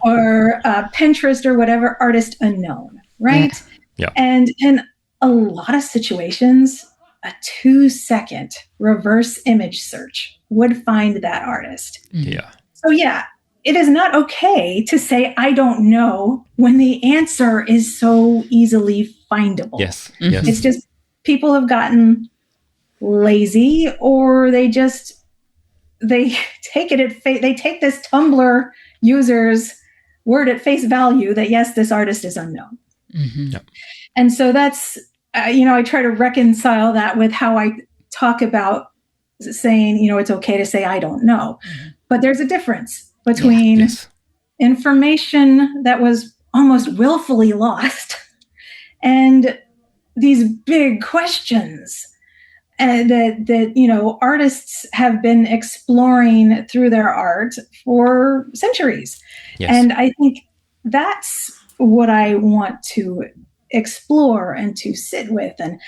or Pinterest or whatever, artist unknown, right? Yeah. And in a lot of situations, a 2-second reverse image search would find that artist. Yeah. So it is not okay to say, I don't know, when the answer is so easily findable. Yes. Mm-hmm. Yes. It's just people have gotten lazy, or they take it at they take this Tumblr user's word at face value that yes, this artist is unknown. Mm-hmm. Yep. And so that's I try to reconcile that with how I talk about saying it's okay to say I don't know. Mm-hmm. But there's a difference between information that was almost willfully lost and these big questions and that artists have been exploring through their art for centuries. Yes. And I think that's what I want to explore and to sit with. And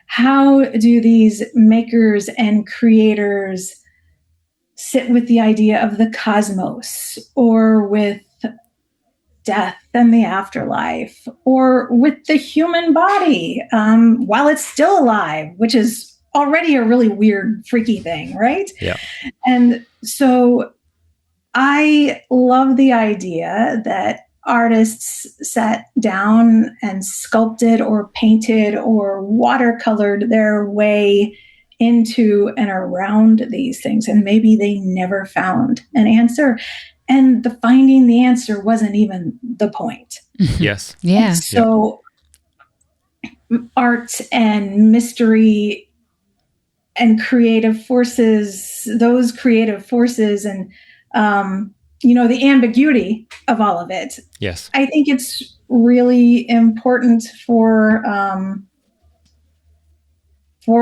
how do these makers and creators sit with the idea of the cosmos, or with death and the afterlife, or with the human body while it's still alive, which is already a really weird, freaky thing, right? Yeah. And so I love the idea that artists sat down and sculpted or painted or watercolored their way into and around these things. And maybe they never found an answer. And the finding the answer wasn't even the point. Yes. Yeah. And so art and mystery and creative forces, those creative forces and, the ambiguity of all of it. Yes. I think it's really important for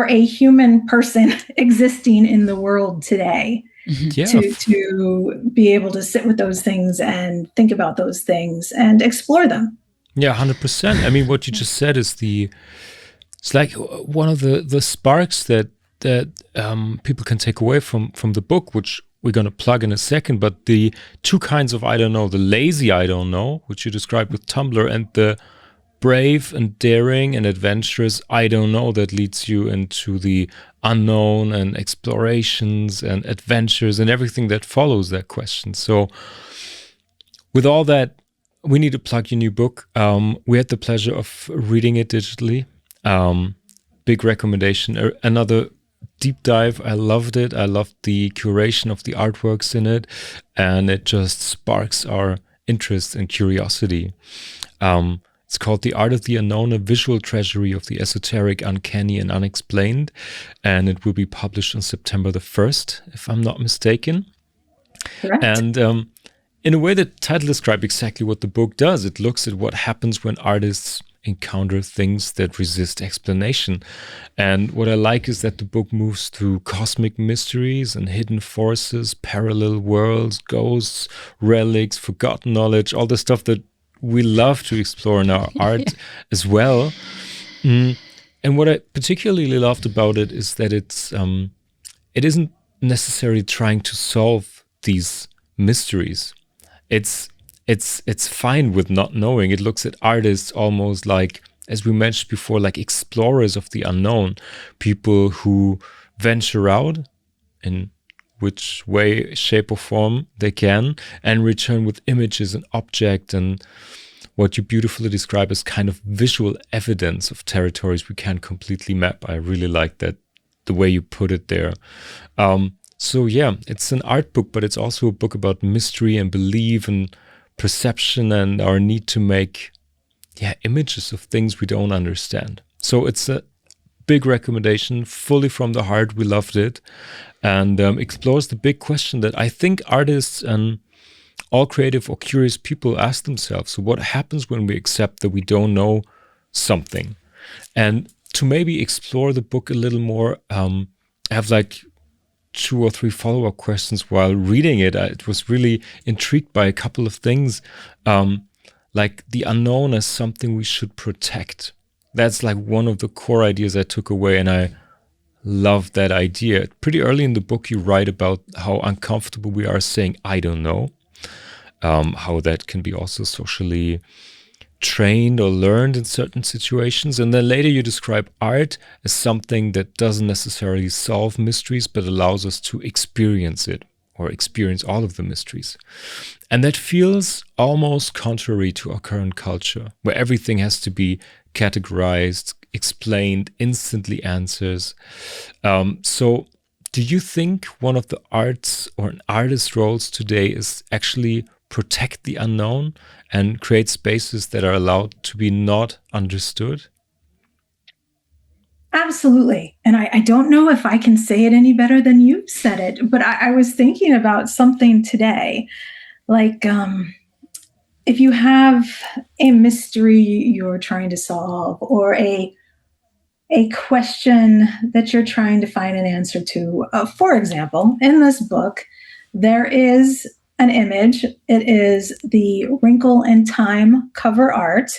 a human person existing in the world today to be able to sit with those things and think about those things and explore them. Yeah, 100%. I mean, what you just said is it's like one of the sparks that people can take away from the book, which we're going to plug in a second, but the two kinds of I don't know, the lazy I don't know, which you described with Tumblr, and the brave and daring and adventurous I don't know that leads you into the unknown and explorations and adventures and everything that follows that question. So with all that, we need to plug your new book. We had the pleasure of reading it digitally. Big recommendation. Another deep dive. I loved it. I loved the curation of the artworks in it, and it just sparks our interest and curiosity. It's called The Art of the Unknown, a Visual Treasury of the Esoteric, Uncanny and Unexplained, and it will be published on September the 1st, if I'm not mistaken. Correct. And in a way, the title describes exactly what the book does. It looks at what happens when artists encounter things that resist explanation. And what I like is that the book moves through cosmic mysteries and hidden forces, parallel worlds, ghosts, relics, forgotten knowledge, all the stuff that we love to explore in our art as well. And what I particularly loved about it is that it isn't necessarily trying to solve these mysteries. It's fine with not knowing. It looks at artists almost like, as we mentioned before, like explorers of the unknown, people who venture out in which way, shape or form they can, and return with images and objects and what you beautifully describe as kind of visual evidence of territories we can't completely map. I really like that, the way you put it there. So yeah, it's an art book, but it's also a book about mystery and belief and perception and our need to make images of things we don't understand. So it's a big recommendation, fully from the heart. We loved it, and explores the big question that I think artists and all creative or curious people ask themselves. So what happens when we accept that we don't know something? And to maybe explore the book a little more, I have like 2 or 3 follow-up questions while reading it. I was really intrigued by a couple of things, like the unknown as something we should protect. That's like one of the core ideas I took away, and I love that idea. Pretty early in the book, you write about how uncomfortable we are saying, I don't know, how that can be also socially trained or learned in certain situations. And then later you describe art as something that doesn't necessarily solve mysteries, but allows us to experience it or experience all of the mysteries. And that feels almost contrary to our current culture, where everything has to be categorized, explained, instantly answers. So do you think one of the arts or an artist's roles today is actually protect the unknown and create spaces that are allowed to be not understood? Absolutely. And I don't know if I can say it any better than you said it, but I was thinking about something today. Like, if you have a mystery you're trying to solve, or a question that you're trying to find an answer to, for example, in this book, there is an image. It is the Wrinkle in Time cover art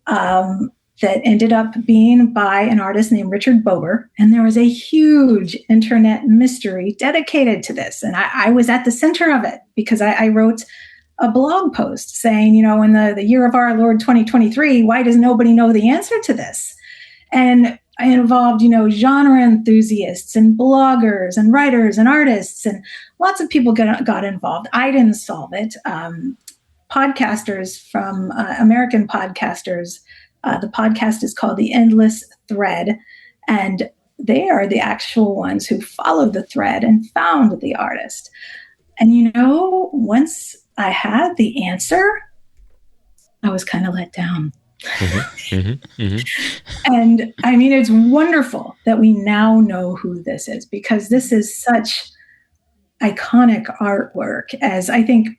that ended up being by an artist named Richard Bober. And there was a huge internet mystery dedicated to this. And I was at the center of it because I wrote a blog post saying, in the year of our Lord 2023, why does nobody know the answer to this? And I involved, genre enthusiasts and bloggers and writers and artists, and lots of people got involved. I didn't solve it. Podcasters from American podcasters. The podcast is called The Endless Thread, and they are the actual ones who followed the thread and found the artist. And once I had the answer, I was kind of let down. And I mean, it's wonderful that we now know who this is, because this is such iconic artwork, as I think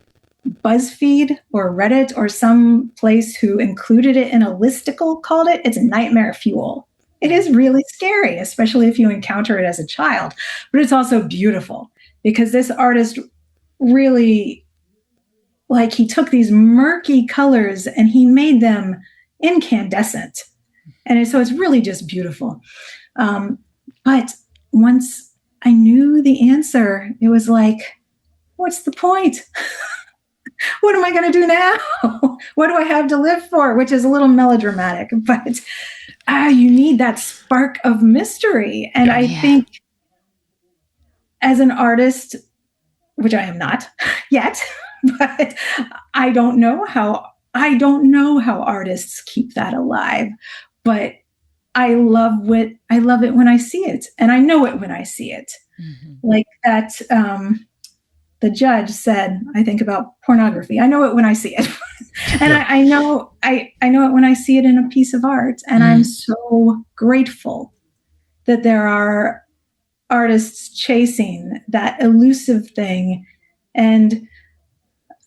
BuzzFeed or Reddit or some place who included it in a listicle called it. It's nightmare fuel. It is really scary, especially if you encounter it as a child, but it's also beautiful because this artist really, he took these murky colors and he made them incandescent. And so it's really just beautiful. But once I knew the answer, it was like, what's the point? what am I going to do now? What do I have to live for? Which is a little melodramatic, but you need that spark of mystery. And I think as an artist, which I am not yet, but I don't know how artists keep that alive. But I love it when I see it, and I know it when I see it. Like that. The judge said, I think about pornography. I know it when I see it. And I know it when I see it in a piece of art. And I'm so grateful that there are artists chasing that elusive thing. And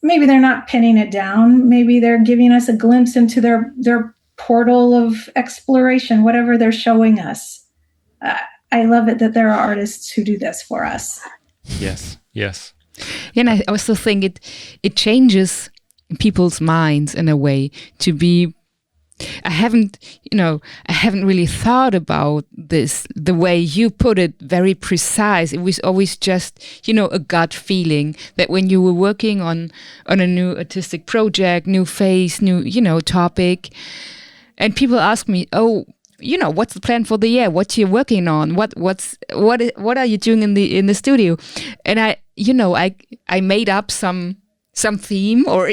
maybe they're not pinning it down. Maybe they're giving us a glimpse into their portal of exploration, whatever they're showing us. I love it that there are artists who do this for us. Yes, yes. And I also think it changes people's minds in a way to be. I haven't really thought about this the way you put it, very precise. It was always just, a gut feeling that when you were working on a new artistic project, new phase, new, topic, and people ask me, oh, what's the plan for the year? What you're working on? What are you doing in the studio? And I made up some theme or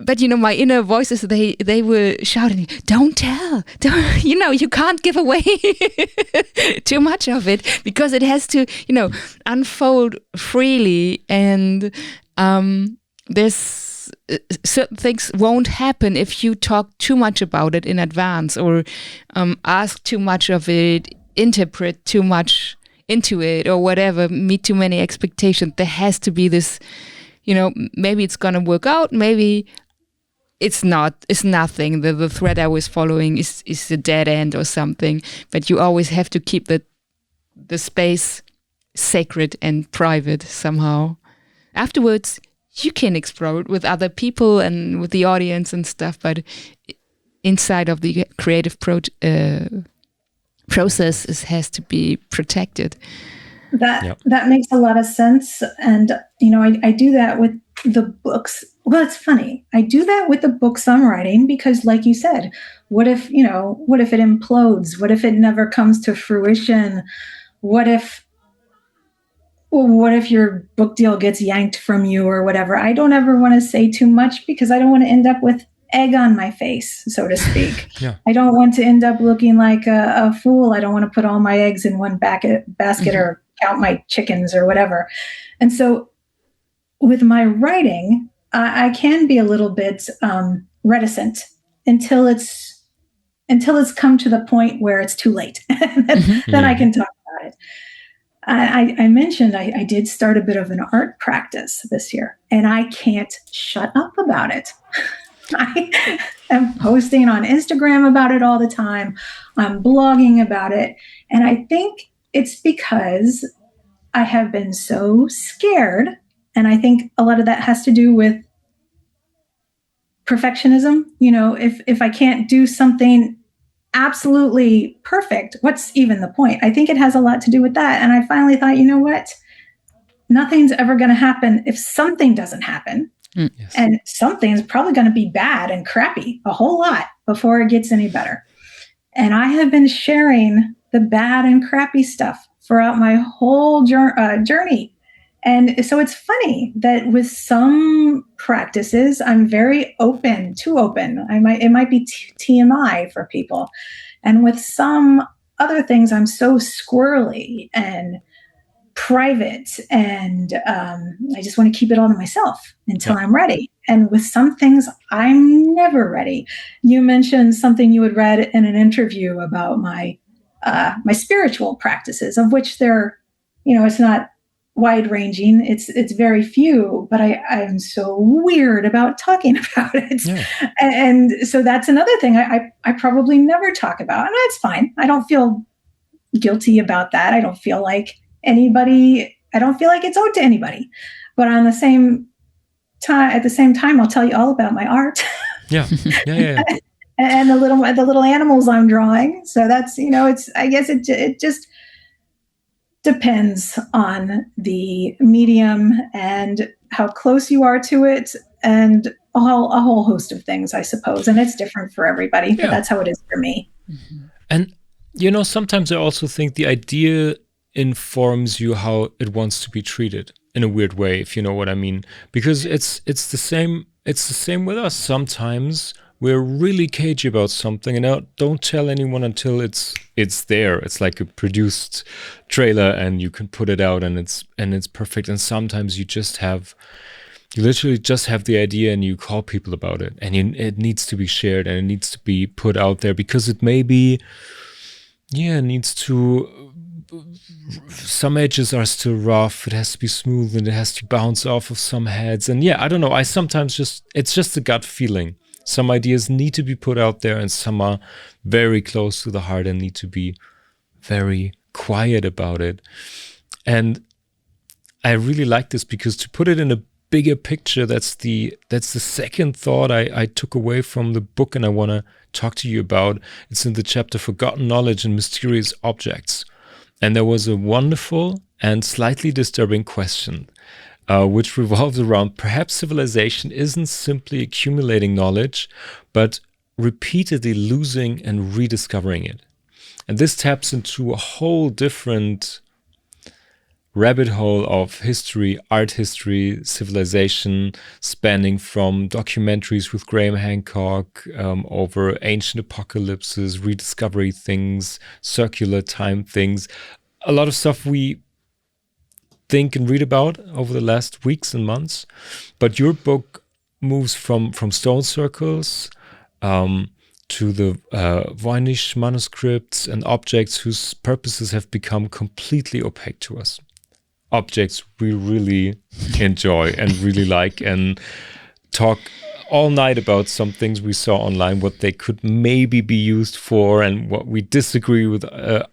but my inner voices, they were shouting, don't tell, you can't give away too much of it, because it has to unfold freely, and there's certain things won't happen if you talk too much about it in advance, or ask too much of it, interpret too much into it, or whatever, meet too many expectations. There has to be this, maybe it's gonna work out, maybe it's not. It's nothing. The thread I was following is a dead end or something. But you always have to keep the space sacred and private somehow. Afterwards, you can explore it with other people and with the audience and stuff, but inside of the creative process, it has to be protected. That makes a lot of sense. And, I do that with the books. Well, it's funny. I do that with the books I'm writing because, like you said, what if it implodes? What if it never comes to fruition? What if your book deal gets yanked from you or whatever? I don't ever want to say too much because I don't want to end up with egg on my face, so to speak. I don't want to end up looking like a fool. I don't want to put all my eggs in one basket or count my chickens or whatever. And so with my writing, I can be a little bit reticent until it's come to the point where it's too late. Then I can talk about it. I mentioned I did start a bit of an art practice this year, and I can't shut up about it. I am posting on Instagram about it all the time. I'm blogging about it. And I think it's because I have been so scared. And I think a lot of that has to do with perfectionism. If I can't do something absolutely perfect, what's even the point? I think it has a lot to do with that. And I finally thought, you know what? Nothing's ever going to happen if something doesn't happen. Yes. And something's probably going to be bad and crappy a whole lot before it gets any better. And I have been sharing the bad and crappy stuff throughout my whole journey. And so it's funny that with some practices, I'm very too open. It might be TMI for people. And with some other things, I'm so squirrely and private, and I just want to keep it all to myself until I'm ready. And with some things, I'm never ready. You mentioned something you had read in an interview about my spiritual practices, of which it's not wide ranging. It's very few, but I'm so weird about talking about it. Yeah. And so that's another thing I probably never talk about, and that's fine. I don't feel guilty about that. I don't feel like it's owed to anybody. But at the same time, I'll tell you all about my art. Yeah. And the little animals I'm drawing. So that's, I guess it just depends on the medium and how close you are to it, and a whole host of things, I suppose. And it's different for everybody, but that's how it is for me. Mm-hmm. And, sometimes I also think the idea informs you how it wants to be treated in a weird way, if you know what I mean. Because it's the same with us. Sometimes we're really cagey about something and don't tell anyone until it's there. It's like a produced trailer and you can put it out and it's perfect. And sometimes you literally just have the idea and you call people about it, and it needs to be shared and it needs to be put out there because it maybe, needs to. Some edges are still rough. It has to be smooth and it has to bounce off of some heads. And I don't know. I sometimes it's just a gut feeling. Some ideas need to be put out there and some are very close to the heart and need to be very quiet about it. And I really like this because to put it in a bigger picture, that's the second thought I took away from the book and I want to talk to you about. It's in the chapter Forgotten Knowledge and Mysterious Objects. And there was a wonderful and slightly disturbing question, which revolves around perhaps civilization isn't simply accumulating knowledge, but repeatedly losing and rediscovering it. And this taps into a whole different rabbit hole of history, art history, civilization, spanning from documentaries with Graham Hancock over ancient apocalypses, rediscovery things, circular time things, a lot of stuff we think and read about over the last weeks and months. But your book moves from stone circles to the Voynich manuscripts and objects whose purposes have become completely opaque to us. Objects we really enjoy and really like, and talk all night about some things we saw online, what they could maybe be used for, and what we disagree with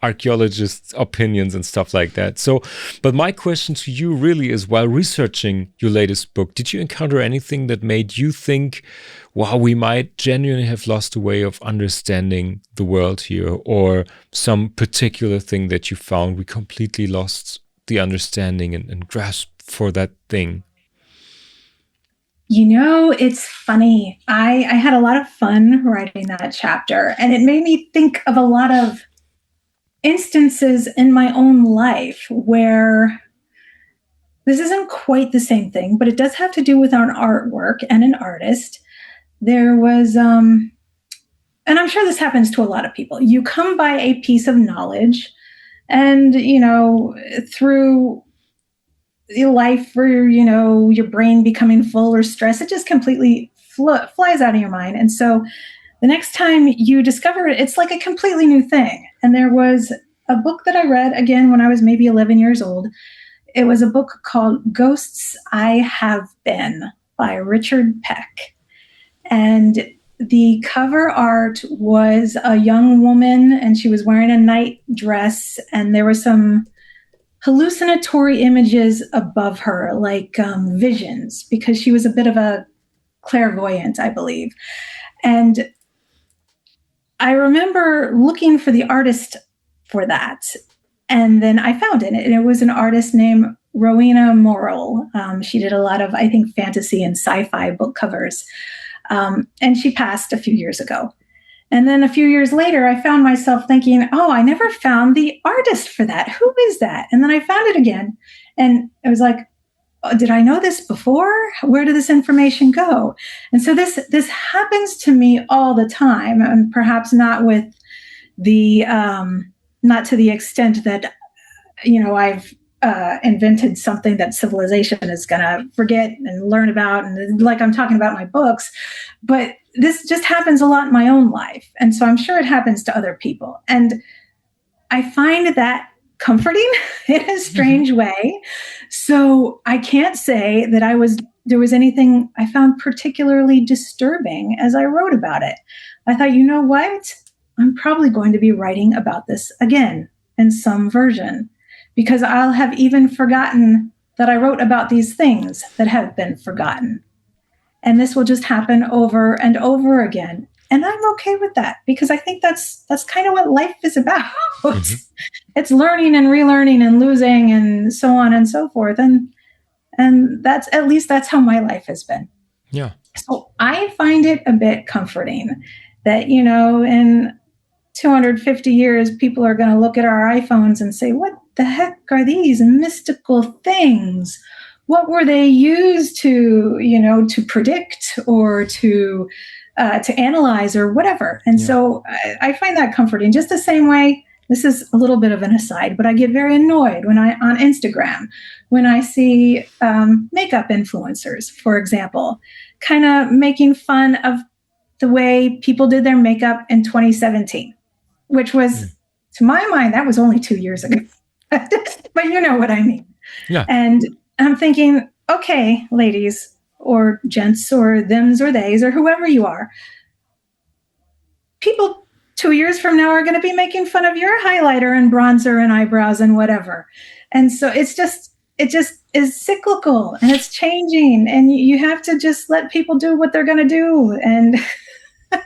archaeologists' opinions and stuff like that. So, but my question to you really is, while researching your latest book, did you encounter anything that made you think, wow, we might genuinely have lost a way of understanding the world here, or some particular thing that you found we completely lost the understanding and grasp for that thing? It's funny. I had a lot of fun writing that chapter, and it made me think of a lot of instances in my own life where this isn't quite the same thing, but it does have to do with our artwork and an artist. There was, and I'm sure this happens to a lot of people. You come by a piece of knowledge and, through your life or, your brain becoming full or stress, it just completely flies out of your mind. And so the next time you discover it, it's like a completely new thing. And there was a book that I read, again, when I was maybe 11 years old. It was a book called Ghosts I Have Been by Richard Peck. And the cover art was a young woman, and she was wearing a night dress, and there were some hallucinatory images above her, like visions, because she was a bit of a clairvoyant, I believe. And I remember looking for the artist for that, and then I found it, and it was an artist named Rowena Morrill. She did a lot of, I think, fantasy and sci-fi book covers, and she passed a few years ago. And then a few years later, I found myself thinking, oh, I never found the artist for that. Who is that? And then I found it again. And it was like, oh, did I know this before? Where did this information go? And so this happens to me all the time, and perhaps not with the, not to the extent that, I've invented something that civilization is going to forget and learn about, and like I'm talking about my books, but this just happens a lot in my own life. And so I'm sure it happens to other people. And I find that comforting in a strange way. So I can't say that there was anything I found particularly disturbing as I wrote about it. I thought, you know what? I'm probably going to be writing about this again in some version, because I'll have even forgotten that I wrote about these things that have been forgotten. And this will just happen over and over again. And I'm okay with that, because I think that's kind of what life is about. Mm-hmm. It's learning and relearning and losing and so on and so forth. And And that's how my life has been. Yeah. So I find it a bit comforting that, in 250 years, people are going to look at our iPhones and say, what the heck are these mystical things? What were they used to, to predict or to analyze or whatever? And so I find that comforting. Just the same way, this is a little bit of an aside, but I get very annoyed on Instagram, when I see makeup influencers, for example, kind of making fun of the way people did their makeup in 2017, which was, to my mind, that was only 2 years ago. But you know what I mean. Yeah. And I'm thinking, okay, ladies or gents or thems or theys or whoever you are, people 2 years from now are going to be making fun of your highlighter and bronzer and eyebrows and whatever. And so it just is cyclical and it's changing, and you have to just let people do what they're going to do and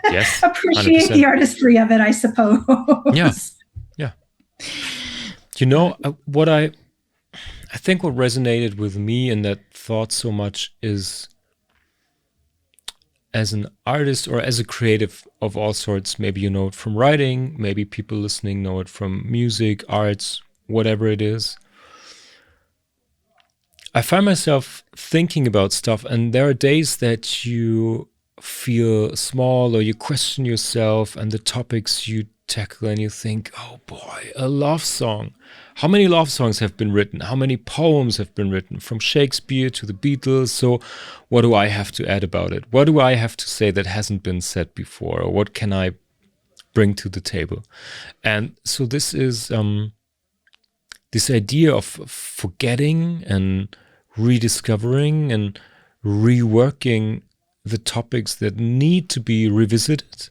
yes, appreciate 100%. the artistry of it, I suppose. Yeah. What I think what resonated with me in that thought so much is, as an artist or as a creative of all sorts, maybe you know it from writing, maybe people listening know it from music, arts, whatever it is. I find myself thinking about stuff, and there are days that you feel small or you question yourself and the topics you tackle, and you think, oh boy, a love song. How many love songs have been written? How many poems have been written, from Shakespeare to the Beatles? So what do I have to add about it? What do I have to say that hasn't been said before? Or what can I bring to the table? And so this is this idea of forgetting and rediscovering and reworking the topics that need to be revisited.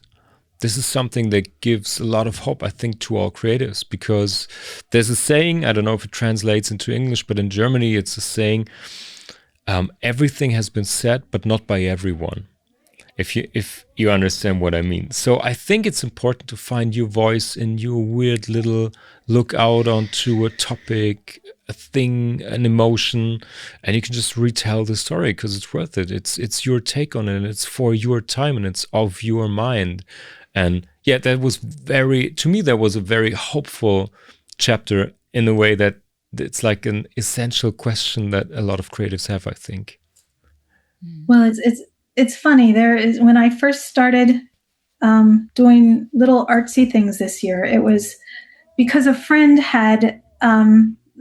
This is something that gives a lot of hope, I think, to all creatives, because there's a saying, I don't know if it translates into English, but in Germany it's a saying, everything has been said, but not by everyone, if you understand what I mean. So I think it's important to find your voice in your weird little look out onto a topic, a thing, an emotion, and you can just retell the story because it's worth it. It's your take on it, and it's for your time, and it's of your mind. And yeah, that was to me, that was a very hopeful chapter, in a way that it's like an essential question that a lot of creatives have, I think. Well, it's funny. When I first started doing little artsy things this year, it was because a friend had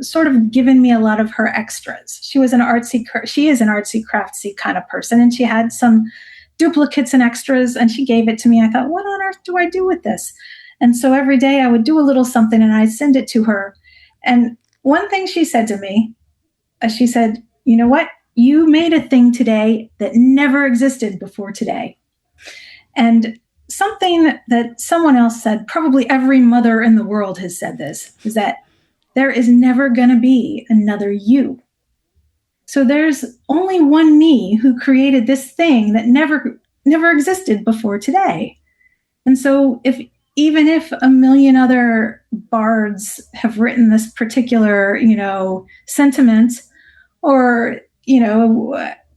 sort of given me a lot of her extras. She is an artsy craftsy kind of person, and she had some duplicates and extras, and she gave it to me. I thought, what on earth do I do with this? And so every day I would do a little something and I'd send it to her. And one thing she said to me, she said, you know what? You made a thing today that never existed before today. And something that someone else said, probably every mother in the world has said this, is that there is never going to be another you. So there's only one me who created this thing that never existed before today. And so even if a million other bards have written this particular, sentiment, or,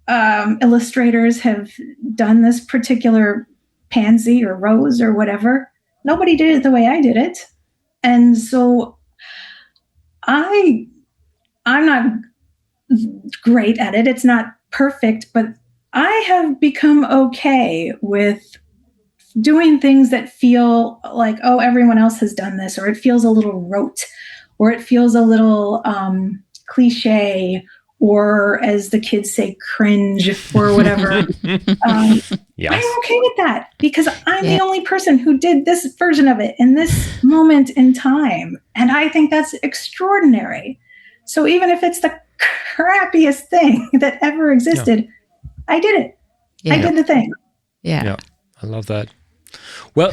illustrators have done this particular pansy or rose or whatever, nobody did it the way I did it. And so I'm not great at it. It's not perfect, but I have become okay with doing things that feel like, oh, everyone else has done this, or it feels a little rote, or it feels a little cliche, or as the kids say, cringe, or whatever. Yes. I'm okay with that, because I'm the only person who did this version of it in this moment in time. And I think that's extraordinary. So even if it's the crappiest thing that ever existed, I did it. I did the thing. Yeah, I love that. Well,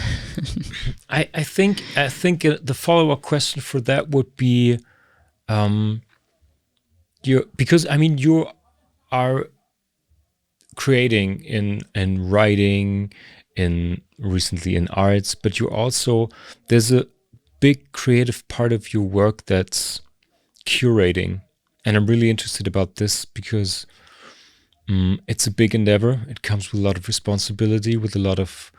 I think the follow-up question for that would be, because you are creating in writing, recently in arts, but there's a big creative part of your work that's curating. And I'm really interested about this because it's a big endeavor. It comes with a lot of responsibility, with a lot of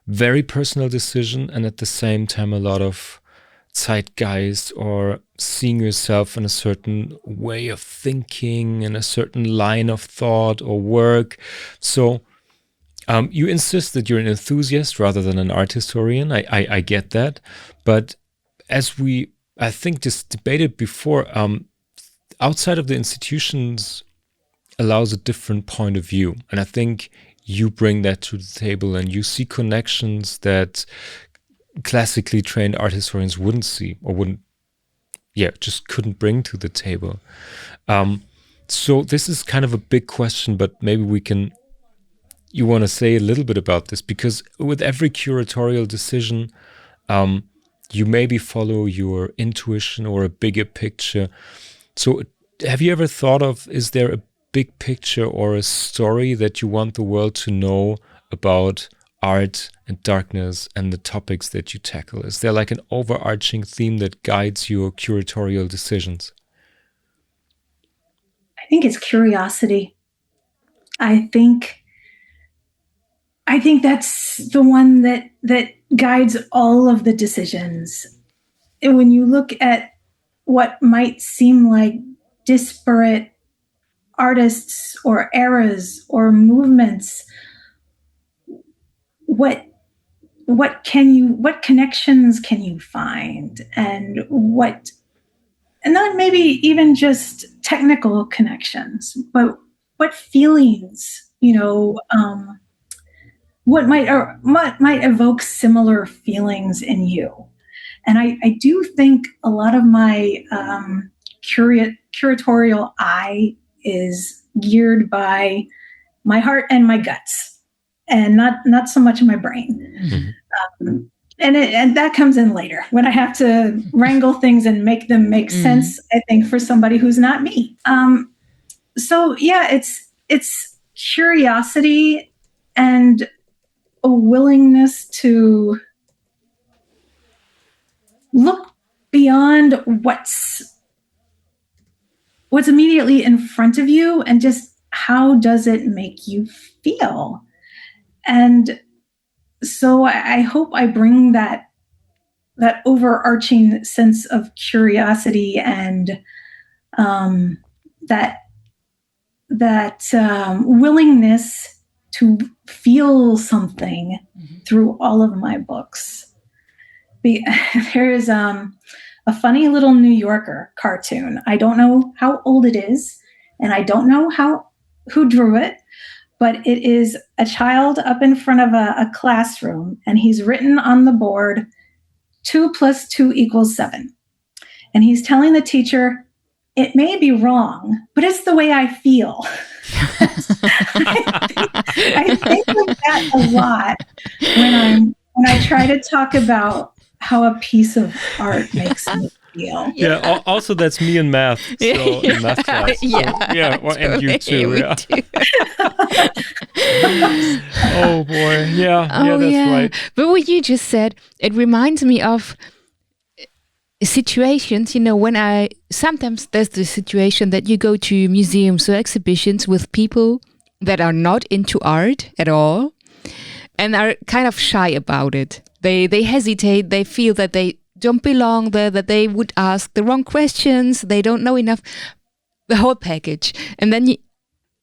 very personal decision, and at the same time a lot of zeitgeist or seeing yourself in a certain way of thinking, in a certain line of thought or work. So you insist that you're an enthusiast rather than an art historian. I get that. But as I think just debated before, outside of the institutions allows a different point of view. And I think you bring that to the table, and you see connections that classically trained art historians wouldn't see, or just couldn't bring to the table. So this is kind of a big question, but maybe you want to say a little bit about this, because with every curatorial decision, you maybe follow your intuition or a bigger picture. So have you ever thought of, is there a big picture or a story that you want the world to know about art and darkness and the topics that you tackle? Is there like an overarching theme that guides your curatorial decisions? I think it's curiosity. I think that's the one that guides all of the decisions. And when you look at what might seem like disparate artists or eras or movements, what connections can you find, and not maybe even just technical connections, but what feelings, what might evoke similar feelings in you. And I do think a lot of my curatorial eye is geared by my heart and my guts, and not so much my brain. Mm-hmm. And that comes in later when I have to wrangle things and make them make sense, I think, for somebody who's not me. So yeah, it's curiosity and a willingness to look beyond what's immediately in front of you, and just how does it make you feel? And so I hope I bring that overarching sense of curiosity and that willingness to feel something through all of my books. There is a funny little New Yorker cartoon. I don't know how old it is, and I don't know who drew it, but it is a child up in front of a classroom, and he's written on the board, 2 + 2 = 7. And he's telling the teacher, it may be wrong, but it's the way I feel. I think of that a lot when I try to talk about how a piece of art makes me feel. Yeah. Also, that's me in math. So in math class. So, and you too. Yeah. Oh boy. Yeah. That's right. But what you just said, it reminds me of situations, when sometimes there's the situation that you go to museums or exhibitions with people that are not into art at all and are kind of shy about it. They hesitate, they feel that they don't belong there, that they would ask the wrong questions, they don't know enough, the whole package. And then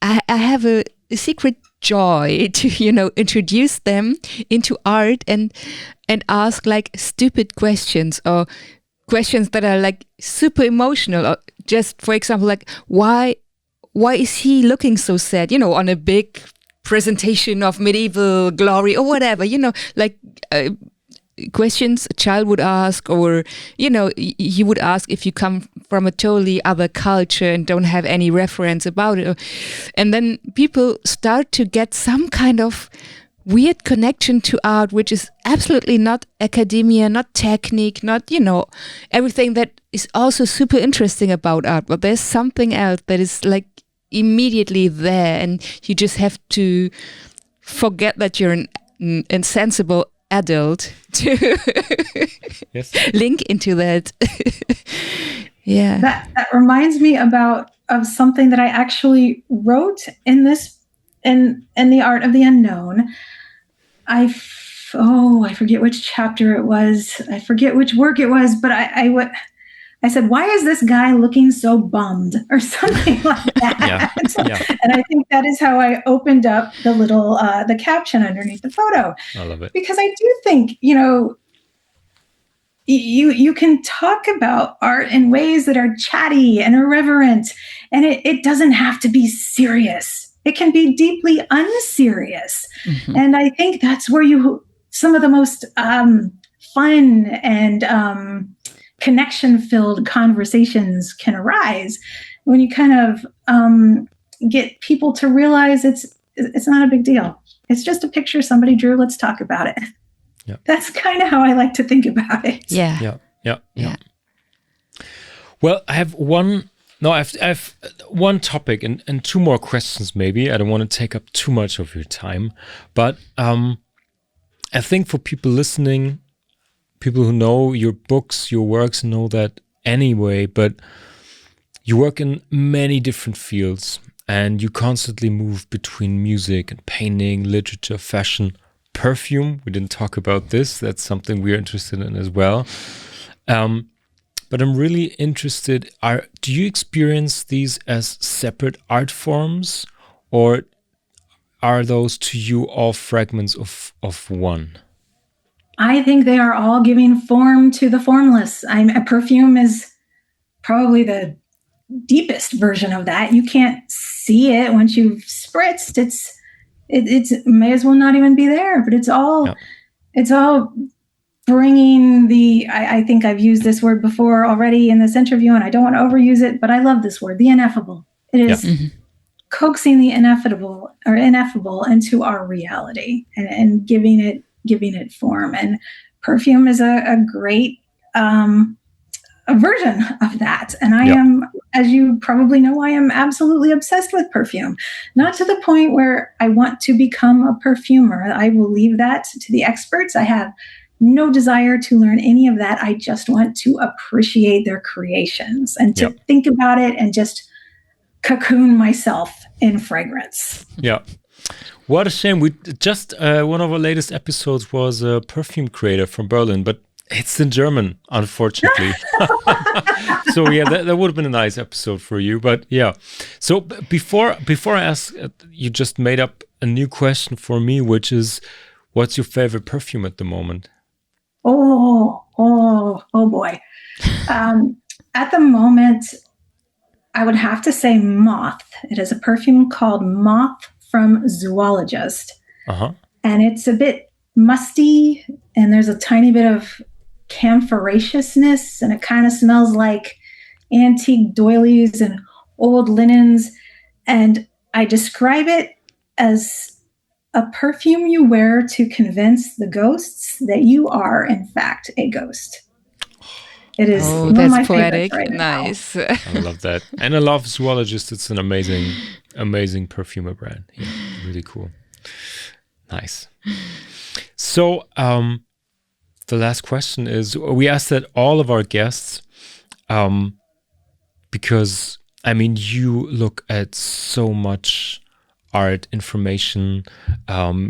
I have a secret joy to, introduce them into art and ask like stupid questions, or questions that are like super emotional, or just, for example, like why is he looking so sad, on a big presentation of medieval glory or whatever, like questions a child would ask, or you would ask if you come from a totally other culture and don't have any reference about it, and then people start to get some kind of weird connection to art, which is absolutely not academia, not technique, not, everything that is also super interesting about art. But there's something else that is like immediately there, and you just have to forget that you're an insensible adult to link into that. Yeah. That reminds me of something that I actually wrote in The Art of the Unknown. I forget which chapter it was. I forget which work it was, but I said, why is this guy looking so bummed or something like that? Yeah. And I think that is how I opened up the little, the caption underneath the photo. I love it. Because I do think, you can talk about art in ways that are chatty and irreverent, and it doesn't have to be serious. It can be deeply unserious. Mm-hmm. And I think that's where some of the most fun and connection-filled conversations can arise, when you kind of get people to realize it's not a big deal. It's just a picture somebody drew. Let's talk about it. Yeah. That's kind of how I like to think about it. Yeah. Well, I have one topic and two more questions maybe. I don't want to take up too much of your time, but I think for people listening, people who know your books, your works, know that anyway, but you work in many different fields and you constantly move between music and painting, literature, fashion, perfume. We didn't talk about this. That's something we're interested in as well. But I'm really interested, do you experience these as separate art forms, or are those to you all fragments of one? I think they are all giving form to the formless. A perfume is probably the deepest version of that. You can't see it once you've spritzed. It may as well not even be there, but it's all bringing I think I've used this word before already in this interview, and I don't want to overuse it, but I love this word, the ineffable. It is coaxing the ineffable into our reality and giving it form. And perfume is a great a version of that. And I am, as you probably know, I am absolutely obsessed with perfume, not to the point where I want to become a perfumer. I will leave that to the experts. I have no desire to learn any of that. I just want to appreciate their creations and to think about it and just cocoon myself in fragrance. Yeah. What a shame. We just, one of our latest episodes was a perfume creator from Berlin, but it's in German, unfortunately. So yeah, that would have been a nice episode for you. But yeah, so before I ask, you just made up a new question for me, which is, what's your favorite perfume at the moment? Oh boy. At the moment, I would have to say Moth. It is a perfume called Moth from Zoologist. And it's a bit musty, and there's a tiny bit of camphoraceousness, and it kind of smells like antique doilies and old linens. And I describe it as a perfume you wear to convince the ghosts that you are, in fact, a ghost. It is one of my poetic. Right nice. I love that. And I love Zoologist. It's an amazing perfumer brand. Yeah, really cool. Nice. So, the last question is, we asked that all of our guests, because, I mean, you look at so much art, information,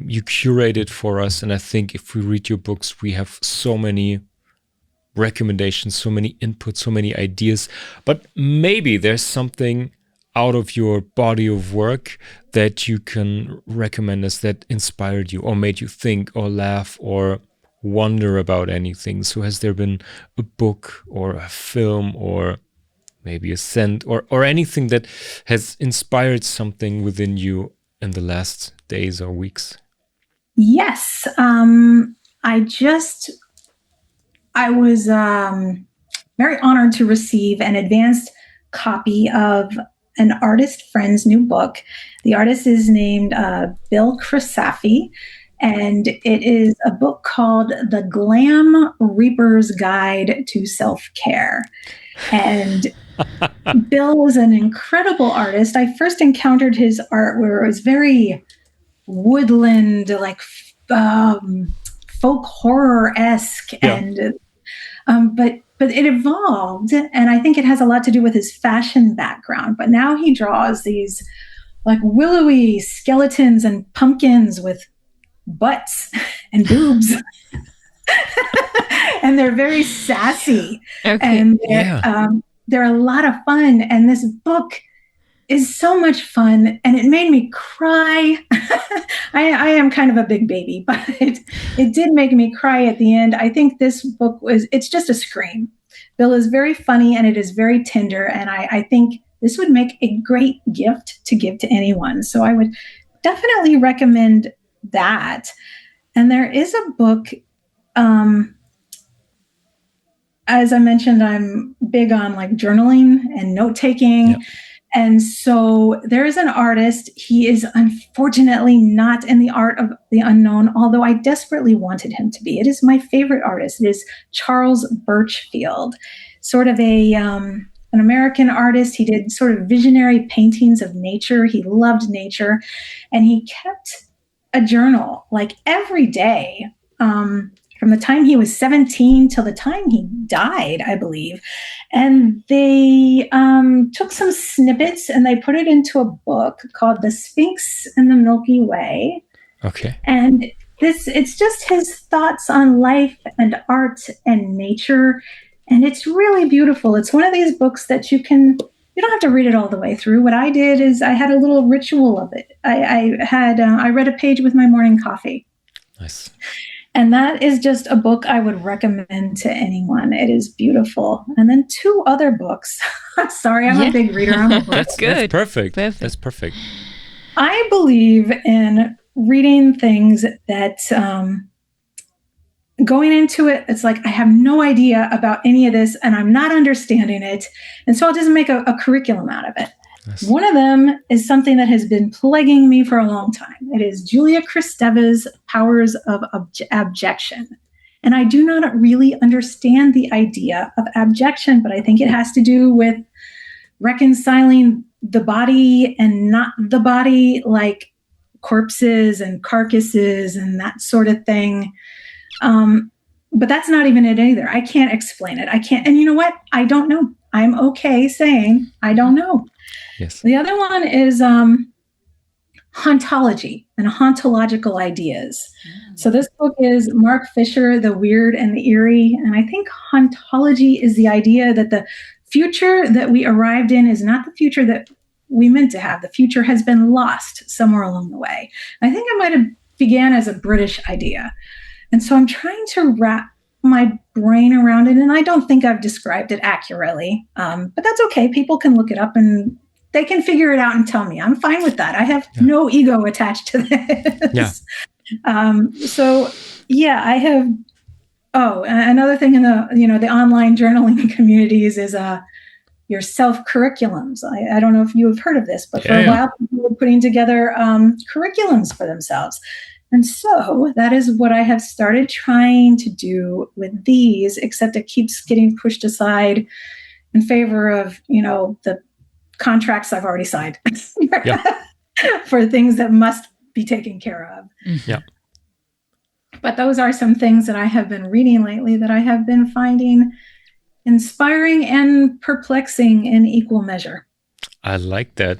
you curate it for us. And I think if we read your books, we have so many recommendations, so many inputs, so many ideas. But maybe there's something out of your body of work that you can recommend us that inspired you or made you think or laugh or wonder about anything. So has there been a book or a film or maybe a scent or anything that has inspired something within you in the last days or weeks? Yes. I was very honored to receive an advanced copy of an artist friend's new book. The artist is named Bill Crisafi, and it is a book called The Glam Reaper's Guide to Self-Care. And Bill is an incredible artist. I first encountered his art where it was very woodland, like folk horror-esque. And but but it evolved, and I think it has a lot to do with his fashion background. But now he draws these like willowy skeletons and pumpkins with butts and boobs. And they're very sassy. Okay. And they're a lot of fun. And this book is so much fun, and it made me cry. I am kind of a big baby, but it did make me cry at the end. I think this book it's just a scream. Bill is very funny, and it is very tender, and I think this would make a great gift to give to anyone. So I would definitely recommend that. And there is a book, as I mentioned, I'm big on like journaling and note-taking. Yep. And so there is an artist. He is unfortunately not in the art of the unknown, although I desperately wanted him to be. It is my favorite artist. It is Charles Birchfield, sort of an American artist. He did sort of visionary paintings of nature. He loved nature, and he kept a journal like every day, from the time he was 17 till the time he died, I believe. And they took some snippets and they put it into a book called The Sphinx and the Milky Way. Okay. And it's just his thoughts on life and art and nature. And it's really beautiful. It's one of these books that you don't have to read it all the way through. What I did is I had a little ritual of it. I read a page with my morning coffee. Nice. And that is just a book I would recommend to anyone. It is beautiful. And then 2 other books. Sorry, I'm a big reader. That's good. That's perfect. That's perfect. I believe in reading things that going into it, it's like, I have no idea about any of this and I'm not understanding it. And so I'll just make a curriculum out of it. Yes. One of them is something that has been plaguing me for a long time. It is Julia Kristeva's Powers of Abjection. And I do not really understand the idea of abjection, but I think it has to do with reconciling the body and not the body, like corpses and carcasses and that sort of thing. But that's not even it either. I can't explain it. I can't. And you know what? I don't know. I'm okay saying I don't know. Yes. The other one is hauntology and hauntological ideas. So this book is Mark Fisher, The Weird and the Eerie. And I think hauntology is the idea that the future that we arrived in is not the future that we meant to have. The future has been lost somewhere along the way. I think it might have began as a British idea. And so I'm trying to wrap my brain around it. And I don't think I've described it accurately, but that's okay. People can look it up and they can figure it out and tell me. I'm fine with that. I have no ego attached to this. Yeah. So yeah, I have. Oh, another thing in the online journaling communities is your self curriculums. I don't know if you have heard of this, but for a while people were putting together curriculums for themselves. And so that is what I have started trying to do with these, except it keeps getting pushed aside in favor of, the contracts I've already signed for things that must be taken care of. Yeah. But those are some things that I have been reading lately that I have been finding inspiring and perplexing in equal measure. I like that.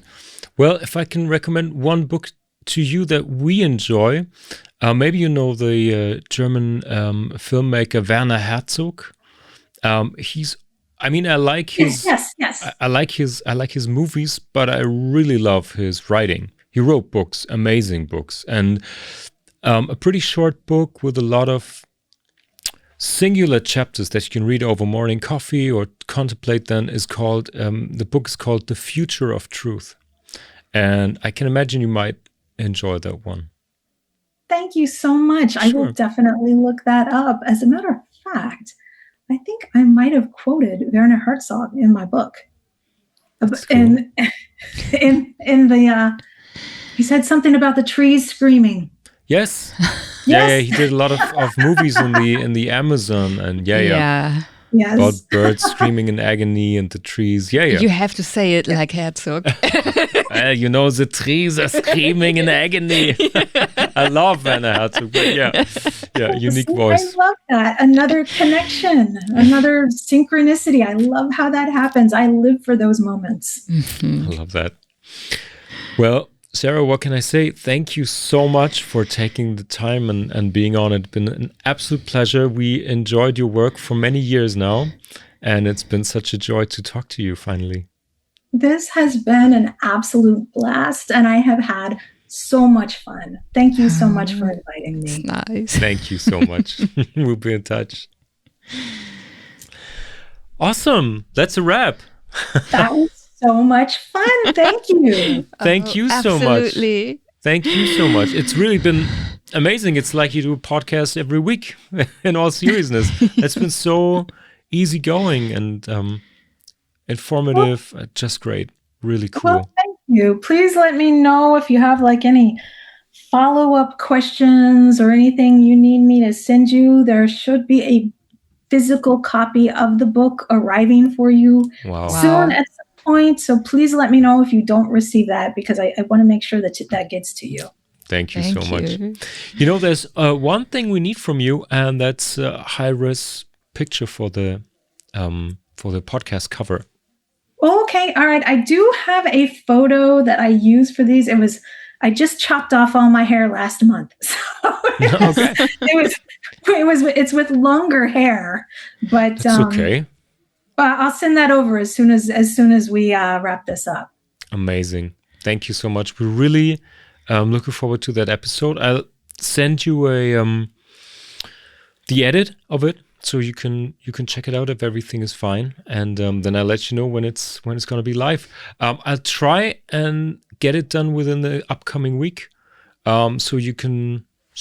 Well, if I can recommend one book to you that we enjoy, maybe you know the German filmmaker Werner Herzog. I like his yes. I like his movies, but I really love his writing. He wrote books, amazing books, and a pretty short book with a lot of singular chapters that you can read over morning coffee or contemplate. Then is called the book is called The Future of Truth, and I can imagine you might enjoy that one. Thank you so much. Sure. I will definitely look that up. As a matter of fact, I think I might have quoted Werner Herzog in my book. That's cool. In the he said something about the trees screaming. Yes. Yeah, he did a lot of movies in the Amazon, and yeah. Yes. About birds screaming in agony and the trees. Yeah. You have to say it like Herzog. The trees are screaming in agony. I love Werner Herzog, but unique voice. I love that. Another connection, another synchronicity. I love how that happens. I live for those moments. I love that. Well, Sarah, what can I say? Thank you so much for taking the time and being on. It's been an absolute pleasure. We enjoyed your work for many years now, and it's been such a joy to talk to you finally. This has been an absolute blast, and I have had so much fun. Thank you so much for inviting me. Nice. Thank you so much. We'll be in touch. Awesome. That's a wrap. That was so much fun. Thank you. Thank you so much. Absolutely. Thank you so much. It's really been amazing. It's like you do a podcast every week in all seriousness. It's been so easygoing and informative. Just great. Really cool. Well, thank you. Please let me know if you have like any follow-up questions or anything you need me to send you. There should be a physical copy of the book arriving for you soon at some point. So please let me know if you don't receive that, because I want to make sure that that gets to you. Thank you so much. There's one thing we need from you, and that's a high-res picture for the podcast cover. Okay. All right. I do have a photo that I use for these. I just chopped off all my hair last month. So it's with longer hair, but that's okay. I'll send that over as soon as we wrap this up. Amazing. Thank you so much. We're really looking forward to that episode. I'll send you the edit of it, so you can check it out if everything is fine, and then I'll let you know when it's going to be live. I'll try and get it done within the upcoming week, so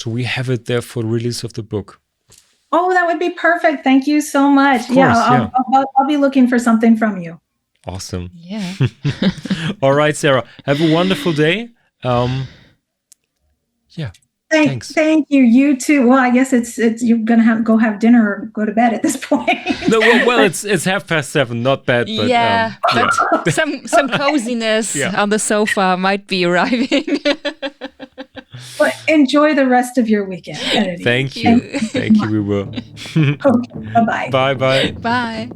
we have it there for release of the book. Oh, that would be perfect. Thank you so much. Of course, I'll be looking for something from you. Awesome. Yeah. All right, Sarah. Have a wonderful day. Thanks. Thank you. You too. Well, I guess it's you're gonna go have dinner or go to bed at this point. No, well, it's 7:30. Not bad, but but some coziness on the sofa might be arriving. Well, enjoy the rest of your weekend. Thank you. Thank you. We will. Okay. Bye-bye. Bye-bye. Bye.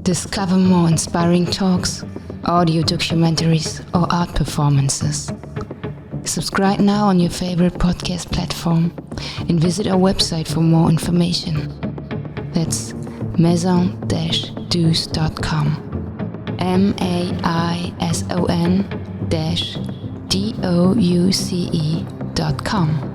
Discover more inspiring talks, audio documentaries, or art performances. Subscribe now on your favorite podcast platform and visit our website for more information. That's maison-douce.com. maison-douce.com.